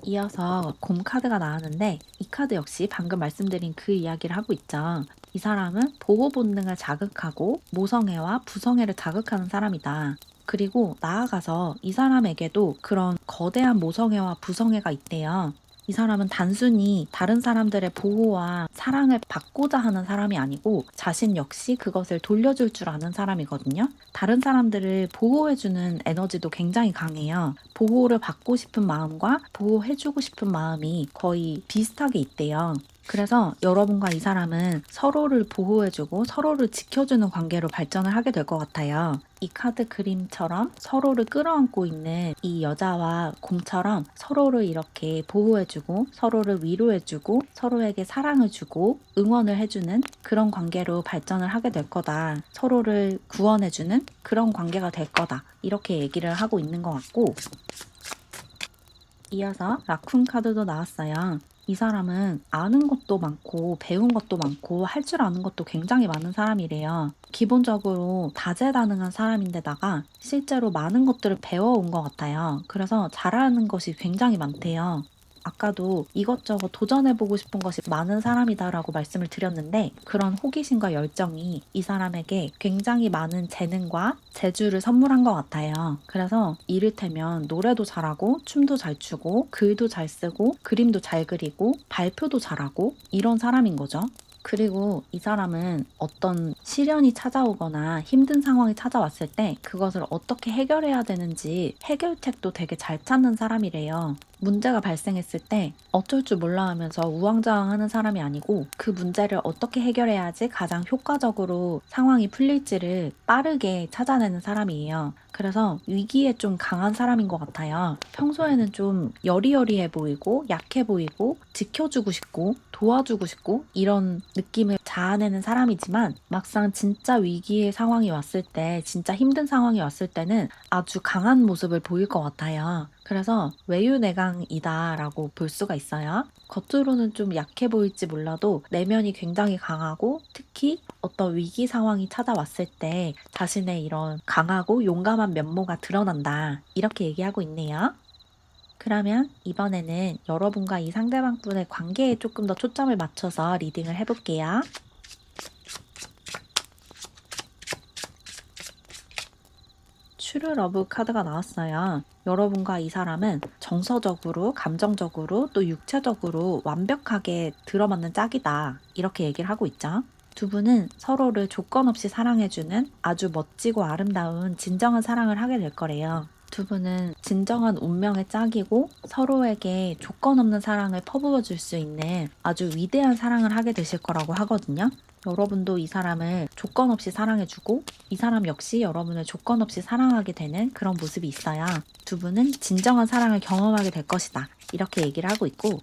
이어서 곰 카드가 나왔는데 이 카드 역시 방금 말씀드린 그 이야기를 하고 있죠. 이 사람은 보호 본능을 자극하고 모성애와 부성애를 자극하는 사람이다. 그리고 나아가서 이 사람에게도 그런 거대한 모성애와 부성애가 있대요. 이 사람은 단순히 다른 사람들의 보호와 사랑을 받고자 하는 사람이 아니고 자신 역시 그것을 돌려줄 줄 아는 사람이거든요. 다른 사람들을 보호해주는 에너지도 굉장히 강해요. 보호를 받고 싶은 마음과 보호해주고 싶은 마음이 거의 비슷하게 있대요. 그래서 여러분과 이 사람은 서로를 보호해주고 서로를 지켜주는 관계로 발전을 하게 될 것 같아요. 이 카드 그림처럼 서로를 끌어안고 있는 이 여자와 곰처럼 서로를 이렇게 보호해주고 서로를 위로해주고 서로에게 사랑을 주고 응원을 해주는 그런 관계로 발전을 하게 될 거다. 서로를 구원해주는 그런 관계가 될 거다. 이렇게 얘기를 하고 있는 것 같고, 이어서 라쿤 카드도 나왔어요. 이 사람은 아는 것도 많고 배운 것도 많고 할 줄 아는 것도 굉장히 많은 사람이래요. 기본적으로 다재다능한 사람인데다가 실제로 많은 것들을 배워온 것 같아요. 그래서 잘하는 것이 굉장히 많대요. 아까도 이것저것 도전해보고 싶은 것이 많은 사람이다라고 말씀을 드렸는데, 그런 호기심과 열정이 이 사람에게 굉장히 많은 재능과 재주를 선물한 것 같아요. 그래서 이를테면 노래도 잘하고 춤도 잘 추고 글도 잘 쓰고 그림도 잘 그리고 발표도 잘하고 이런 사람인 거죠. 그리고 이 사람은 어떤 시련이 찾아오거나 힘든 상황이 찾아왔을 때 그것을 어떻게 해결해야 되는지 해결책도 되게 잘 찾는 사람이래요. 문제가 발생했을 때 어쩔 줄 몰라 하면서 우왕좌왕하는 사람이 아니고 그 문제를 어떻게 해결해야지 가장 효과적으로 상황이 풀릴지를 빠르게 찾아내는 사람이에요. 그래서 위기에 좀 강한 사람인 것 같아요. 평소에는 좀 여리여리해 보이고 약해 보이고 지켜주고 싶고 도와주고 싶고 이런 느낌을 자아내는 사람이지만, 막상 진짜 위기의 상황이 왔을 때, 진짜 힘든 상황이 왔을 때는 아주 강한 모습을 보일 것 같아요. 그래서 외유내강이다라고 볼 수가 있어요. 겉으로는 좀 약해 보일지 몰라도 내면이 굉장히 강하고, 특히 어떤 위기 상황이 찾아왔을 때 자신의 이런 강하고 용감한 면모가 드러난다. 이렇게 얘기하고 있네요. 그러면 이번에는 여러분과 이 상대방 분의 관계에 조금 더 초점을 맞춰서 리딩을 해볼게요. 추르 러브 카드가 나왔어요. 여러분과 이 사람은 정서적으로, 감정적으로, 또 육체적으로 완벽하게 들어맞는 짝이다. 이렇게 얘기를 하고 있죠. 두 분은 서로를 조건 없이 사랑해주는 아주 멋지고 아름다운 진정한 사랑을 하게 될 거래요. 두 분은 진정한 운명의 짝이고 서로에게 조건 없는 사랑을 퍼부어 줄 수 있는 아주 위대한 사랑을 하게 되실 거라고 하거든요. 여러분도 이 사람을 조건 없이 사랑해주고 이 사람 역시 여러분을 조건 없이 사랑하게 되는 그런 모습이 있어요. 두 분은 진정한 사랑을 경험하게 될 것이다. 이렇게 얘기를 하고 있고,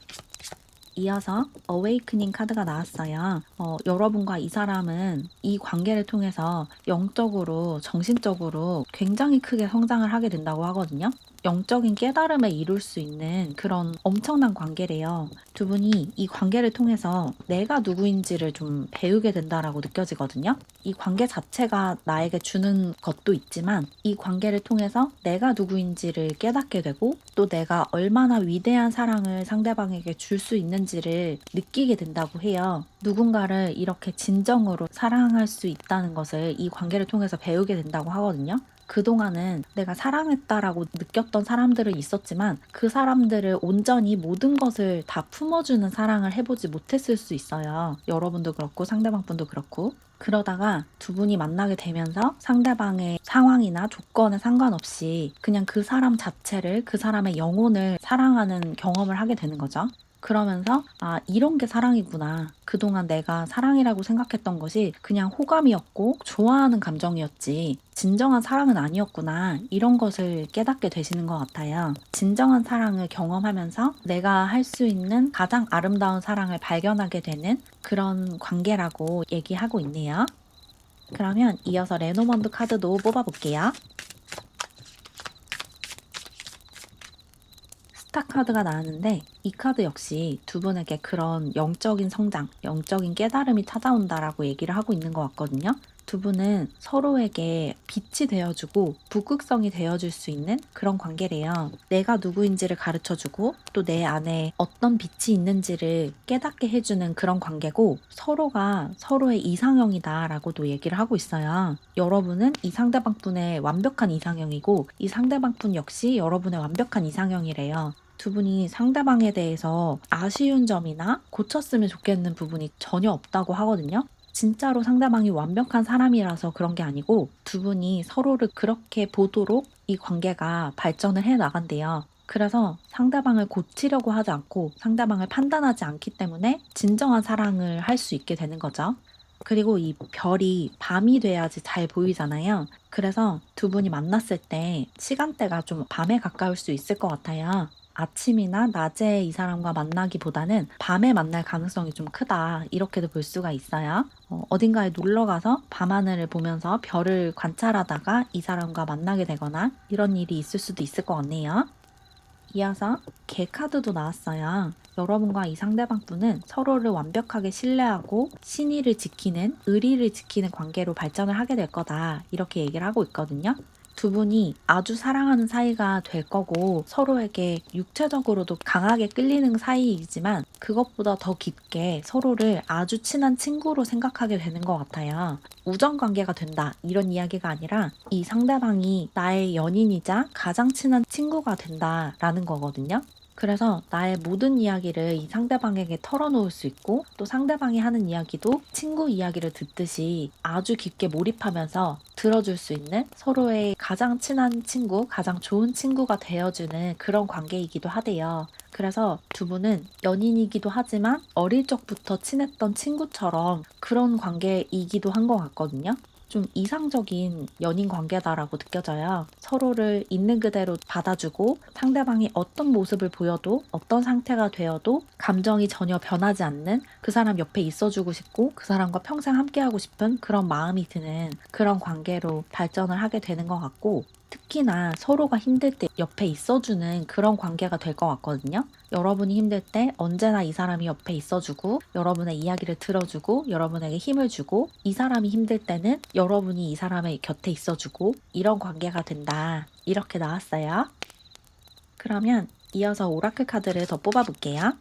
이어서 어웨이크닝 카드가 나왔어요. 여러분과 이 사람은 이 관계를 통해서 영적으로, 정신적으로 굉장히 크게 성장을 하게 된다고 하거든요. 영적인 깨달음에 이룰 수 있는 그런 엄청난 관계래요. 두 분이 이 관계를 통해서 내가 누구인지를 좀 배우게 된다라고 느껴지거든요. 이 관계 자체가 나에게 주는 것도 있지만 이 관계를 통해서 내가 누구인지를 깨닫게 되고 또 내가 얼마나 위대한 사랑을 상대방에게 줄 수 있는지를 느끼게 된다고 해요. 누군가를 이렇게 진정으로 사랑할 수 있다는 것을 이 관계를 통해서 배우게 된다고 하거든요. 그동안은 내가 사랑했다라고 느꼈던 사람들은 있었지만 그 사람들을 온전히 모든 것을 다 품어주는 사랑을 해보지 못했을 수 있어요. 여러분도 그렇고 상대방 분도 그렇고. 그러다가 두 분이 만나게 되면서 상대방의 상황이나 조건에 상관없이 그냥 그 사람 자체를, 그 사람의 영혼을 사랑하는 경험을 하게 되는 거죠. 그러면서 아, 이런 게 사랑이구나. 그동안 내가 사랑이라고 생각했던 것이 그냥 호감이었고 좋아하는 감정이었지 진정한 사랑은 아니었구나. 이런 것을 깨닫게 되시는 것 같아요. 진정한 사랑을 경험하면서 내가 할 수 있는 가장 아름다운 사랑을 발견하게 되는 그런 관계라고 얘기하고 있네요. 그러면 이어서 레노먼드 카드도 뽑아볼게요. 스타 카드가 나왔는데 이 카드 역시 두 분에게 그런 영적인 성장, 영적인 깨달음이 찾아온다라고 얘기를 하고 있는 것 같거든요. 두 분은 서로에게 빛이 되어주고 북극성이 되어줄 수 있는 그런 관계래요. 내가 누구인지를 가르쳐주고 또 내 안에 어떤 빛이 있는지를 깨닫게 해주는 그런 관계고 서로가 서로의 이상형이다라고도 얘기를 하고 있어요. 여러분은 이 상대방 분의 완벽한 이상형이고 이 상대방 분 역시 여러분의 완벽한 이상형이래요. 두 분이 상대방에 대해서 아쉬운 점이나 고쳤으면 좋겠는 부분이 전혀 없다고 하거든요. 진짜로 상대방이 완벽한 사람이라서 그런 게 아니고 두 분이 서로를 그렇게 보도록 이 관계가 발전을 해 나간대요. 그래서 상대방을 고치려고 하지 않고 상대방을 판단하지 않기 때문에 진정한 사랑을 할 수 있게 되는 거죠. 그리고 이 별이 밤이 돼야지 잘 보이잖아요. 그래서 두 분이 만났을 때 시간대가 좀 밤에 가까울 수 있을 것 같아요. 아침이나 낮에 이 사람과 만나기보다는 밤에 만날 가능성이 좀 크다. 이렇게도 볼 수가 있어요. 어딘가에 놀러 가서 밤하늘을 보면서 별을 관찰하다가 이 사람과 만나게 되거나 이런 일이 있을 수도 있을 것 같네요. 이어서 개 카드도 나왔어요. 여러분과 이 상대방 분은 서로를 완벽하게 신뢰하고 신의를 지키는, 의리를 지키는 관계로 발전을 하게 될 거다. 이렇게 얘기를 하고 있거든요. 두 분이 아주 사랑하는 사이가 될 거고 서로에게 육체적으로도 강하게 끌리는 사이이지만 그것보다 더 깊게 서로를 아주 친한 친구로 생각하게 되는 것 같아요. 우정 관계가 된다 이런 이야기가 아니라 이 상대방이 나의 연인이자 가장 친한 친구가 된다라는 거거든요. 그래서 나의 모든 이야기를 이 상대방에게 털어놓을 수 있고 또 상대방이 하는 이야기도 친구 이야기를 듣듯이 아주 깊게 몰입하면서 들어줄 수 있는 서로의 가장 친한 친구, 가장 좋은 친구가 되어주는 그런 관계이기도 하대요. 그래서 두 분은 연인이기도 하지만 어릴 적부터 친했던 친구처럼 그런 관계이기도 한 것 같거든요. 좀 이상적인 연인 관계다라고 느껴져요. 서로를 있는 그대로 받아주고 상대방이 어떤 모습을 보여도 어떤 상태가 되어도 감정이 전혀 변하지 않는 그 사람 옆에 있어주고 싶고 그 사람과 평생 함께하고 싶은 그런 마음이 드는 그런 관계로 발전을 하게 되는 것 같고 특히나 서로가 힘들 때 옆에 있어주는 그런 관계가 될 것 같거든요. 여러분이 힘들 때 언제나 이 사람이 옆에 있어주고 여러분의 이야기를 들어주고 여러분에게 힘을 주고 이 사람이 힘들 때는 여러분이 이 사람의 곁에 있어주고 이런 관계가 된다. 이렇게 나왔어요. 그러면 이어서 오라클 카드를 더 뽑아볼게요.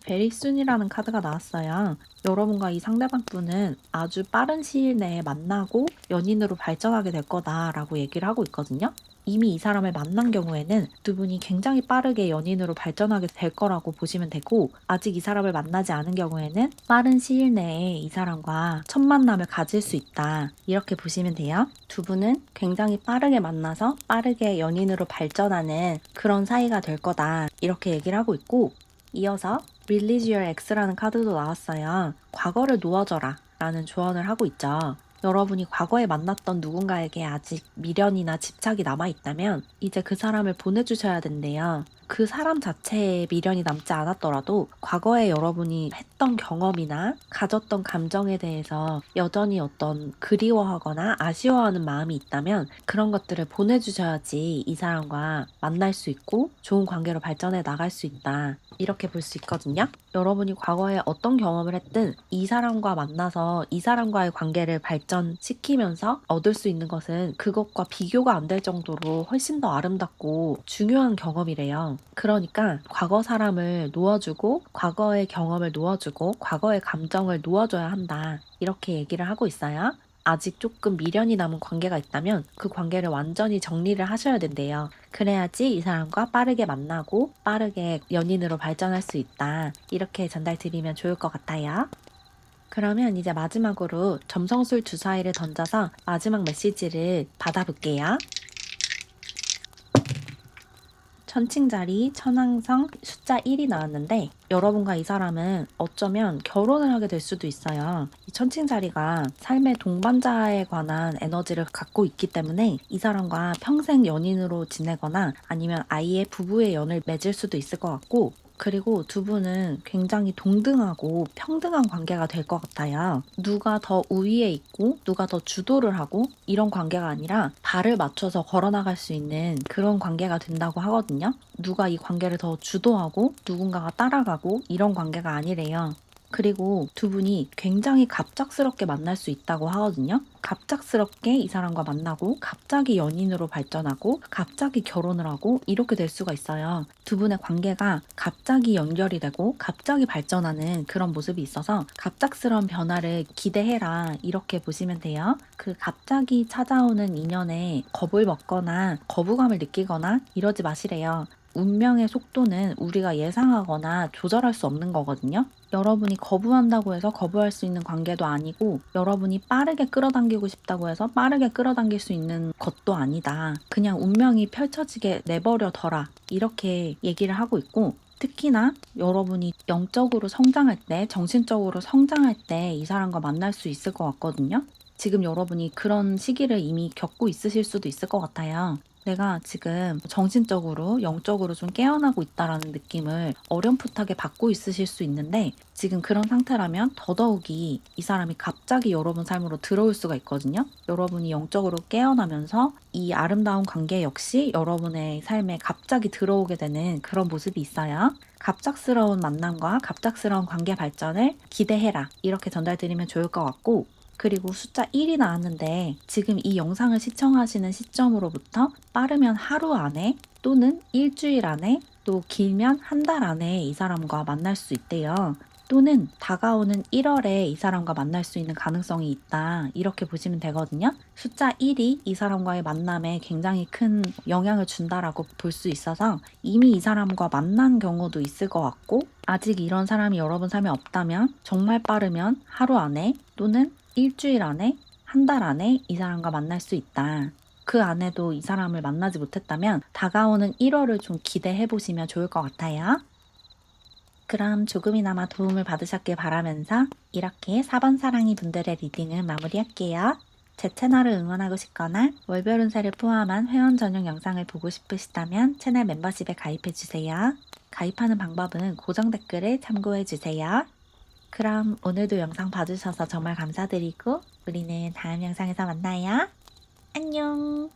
베리순이라는 카드가 나왔어요. 여러분과 이 상대방 분은 아주 빠른 시일 내에 만나고 연인으로 발전하게 될 거다라고 얘기를 하고 있거든요. 이미 이 사람을 만난 경우에는 두 분이 굉장히 빠르게 연인으로 발전하게 될 거라고 보시면 되고 아직 이 사람을 만나지 않은 경우에는 빠른 시일 내에 이 사람과 첫 만남을 가질 수 있다. 이렇게 보시면 돼요. 두 분은 굉장히 빠르게 만나서 빠르게 연인으로 발전하는 그런 사이가 될 거다. 이렇게 얘기를 하고 있고 이어서 Release Your X라는 카드도 나왔어요. 과거를 놓아줘라 라는 조언을 하고 있죠. 여러분이 과거에 만났던 누군가에게 아직 미련이나 집착이 남아있다면 이제 그 사람을 보내주셔야 된대요. 그 사람 자체에 미련이 남지 않았더라도 과거에 여러분이 했던 경험이나 가졌던 감정에 대해서 여전히 어떤 그리워하거나 아쉬워하는 마음이 있다면 그런 것들을 보내주셔야지 이 사람과 만날 수 있고 좋은 관계로 발전해 나갈 수 있다. 이렇게 볼 수 있거든요. 여러분이 과거에 어떤 경험을 했든 이 사람과 만나서 이 사람과의 관계를 발전시키면서 얻을 수 있는 것은 그것과 비교가 안 될 정도로 훨씬 더 아름답고 중요한 경험이래요. 그러니까 과거 사람을 놓아주고 과거의 경험을 놓아주고 과거의 감정을 놓아줘야 한다. 이렇게 얘기를 하고 있어요. 아직 조금 미련이 남은 관계가 있다면 그 관계를 완전히 정리를 하셔야 된대요. 그래야지 이 사람과 빠르게 만나고 빠르게 연인으로 발전할 수 있다. 이렇게 전달드리면 좋을 것 같아요. 그러면 이제 마지막으로 점성술 주사위를 던져서 마지막 메시지를 받아볼게요. 천칭자리, 천왕성, 숫자 1이 나왔는데 여러분과 이 사람은 어쩌면 결혼을 하게 될 수도 있어요. 이 천칭자리가 삶의 동반자에 관한 에너지를 갖고 있기 때문에 이 사람과 평생 연인으로 지내거나 아니면 아이의 부부의 연을 맺을 수도 있을 것 같고 그리고 두 분은 굉장히 동등하고 평등한 관계가 될 것 같아요. 누가 더 우위에 있고 누가 더 주도를 하고 이런 관계가 아니라 발을 맞춰서 걸어나갈 수 있는 그런 관계가 된다고 하거든요. 누가 이 관계를 더 주도하고 누군가가 따라가고 이런 관계가 아니래요. 그리고 두 분이 굉장히 갑작스럽게 만날 수 있다고 하거든요. 갑작스럽게 이 사람과 만나고 갑자기 연인으로 발전하고 갑자기 결혼을 하고 이렇게 될 수가 있어요. 두 분의 관계가 갑자기 연결이 되고 갑자기 발전하는 그런 모습이 있어서 갑작스러운 변화를 기대해라 이렇게 보시면 돼요. 그 갑자기 찾아오는 인연에 겁을 먹거나 거부감을 느끼거나 이러지 마시래요. 운명의 속도는 우리가 예상하거나 조절할 수 없는 거거든요. 여러분이 거부한다고 해서 거부할 수 있는 관계도 아니고 여러분이 빠르게 끌어당기고 싶다고 해서 빠르게 끌어당길 수 있는 것도 아니다. 그냥 운명이 펼쳐지게 내버려둬라. 이렇게 얘기를 하고 있고 특히나 여러분이 영적으로 성장할 때, 정신적으로 성장할 때 이 사람과 만날 수 있을 것 같거든요. 지금 여러분이 그런 시기를 이미 겪고 있으실 수도 있을 것 같아요. 내가 지금 정신적으로, 영적으로 좀 깨어나고 있다라는 느낌을 어렴풋하게 받고 있으실 수 있는데 지금 그런 상태라면 더더욱이 이 사람이 갑자기 여러분 삶으로 들어올 수가 있거든요. 여러분이 영적으로 깨어나면서 이 아름다운 관계 역시 여러분의 삶에 갑자기 들어오게 되는 그런 모습이 있어요. 갑작스러운 만남과 갑작스러운 관계 발전을 기대해라. 이렇게 전달드리면 좋을 것 같고 그리고 숫자 1이 나왔는데 지금 이 영상을 시청하시는 시점으로부터 빠르면 하루 안에 또는 일주일 안에 또 길면 한 달 안에 이 사람과 만날 수 있대요. 또는 다가오는 1월에 이 사람과 만날 수 있는 가능성이 있다. 이렇게 보시면 되거든요. 숫자 1이 이 사람과의 만남에 굉장히 큰 영향을 준다라고 볼 수 있어서 이미 이 사람과 만난 경우도 있을 것 같고 아직 이런 사람이 여러분 삶에 없다면 정말 빠르면 하루 안에 또는 일주일 안에, 한 달 안에 이 사람과 만날 수 있다. 그 안에도 이 사람을 만나지 못했다면 다가오는 1월을 좀 기대해 보시면 좋을 것 같아요. 그럼 조금이나마 도움을 받으셨길 바라면서 이렇게 4번 사랑이 분들의 리딩을 마무리할게요. 제 채널을 응원하고 싶거나 월별 운세를 포함한 회원 전용 영상을 보고 싶으시다면 채널 멤버십에 가입해주세요. 가입하는 방법은 고정 댓글을 참고해주세요. 그럼 오늘도 영상 봐주셔서 정말 감사드리고 우리는 다음 영상에서 만나요. 안녕!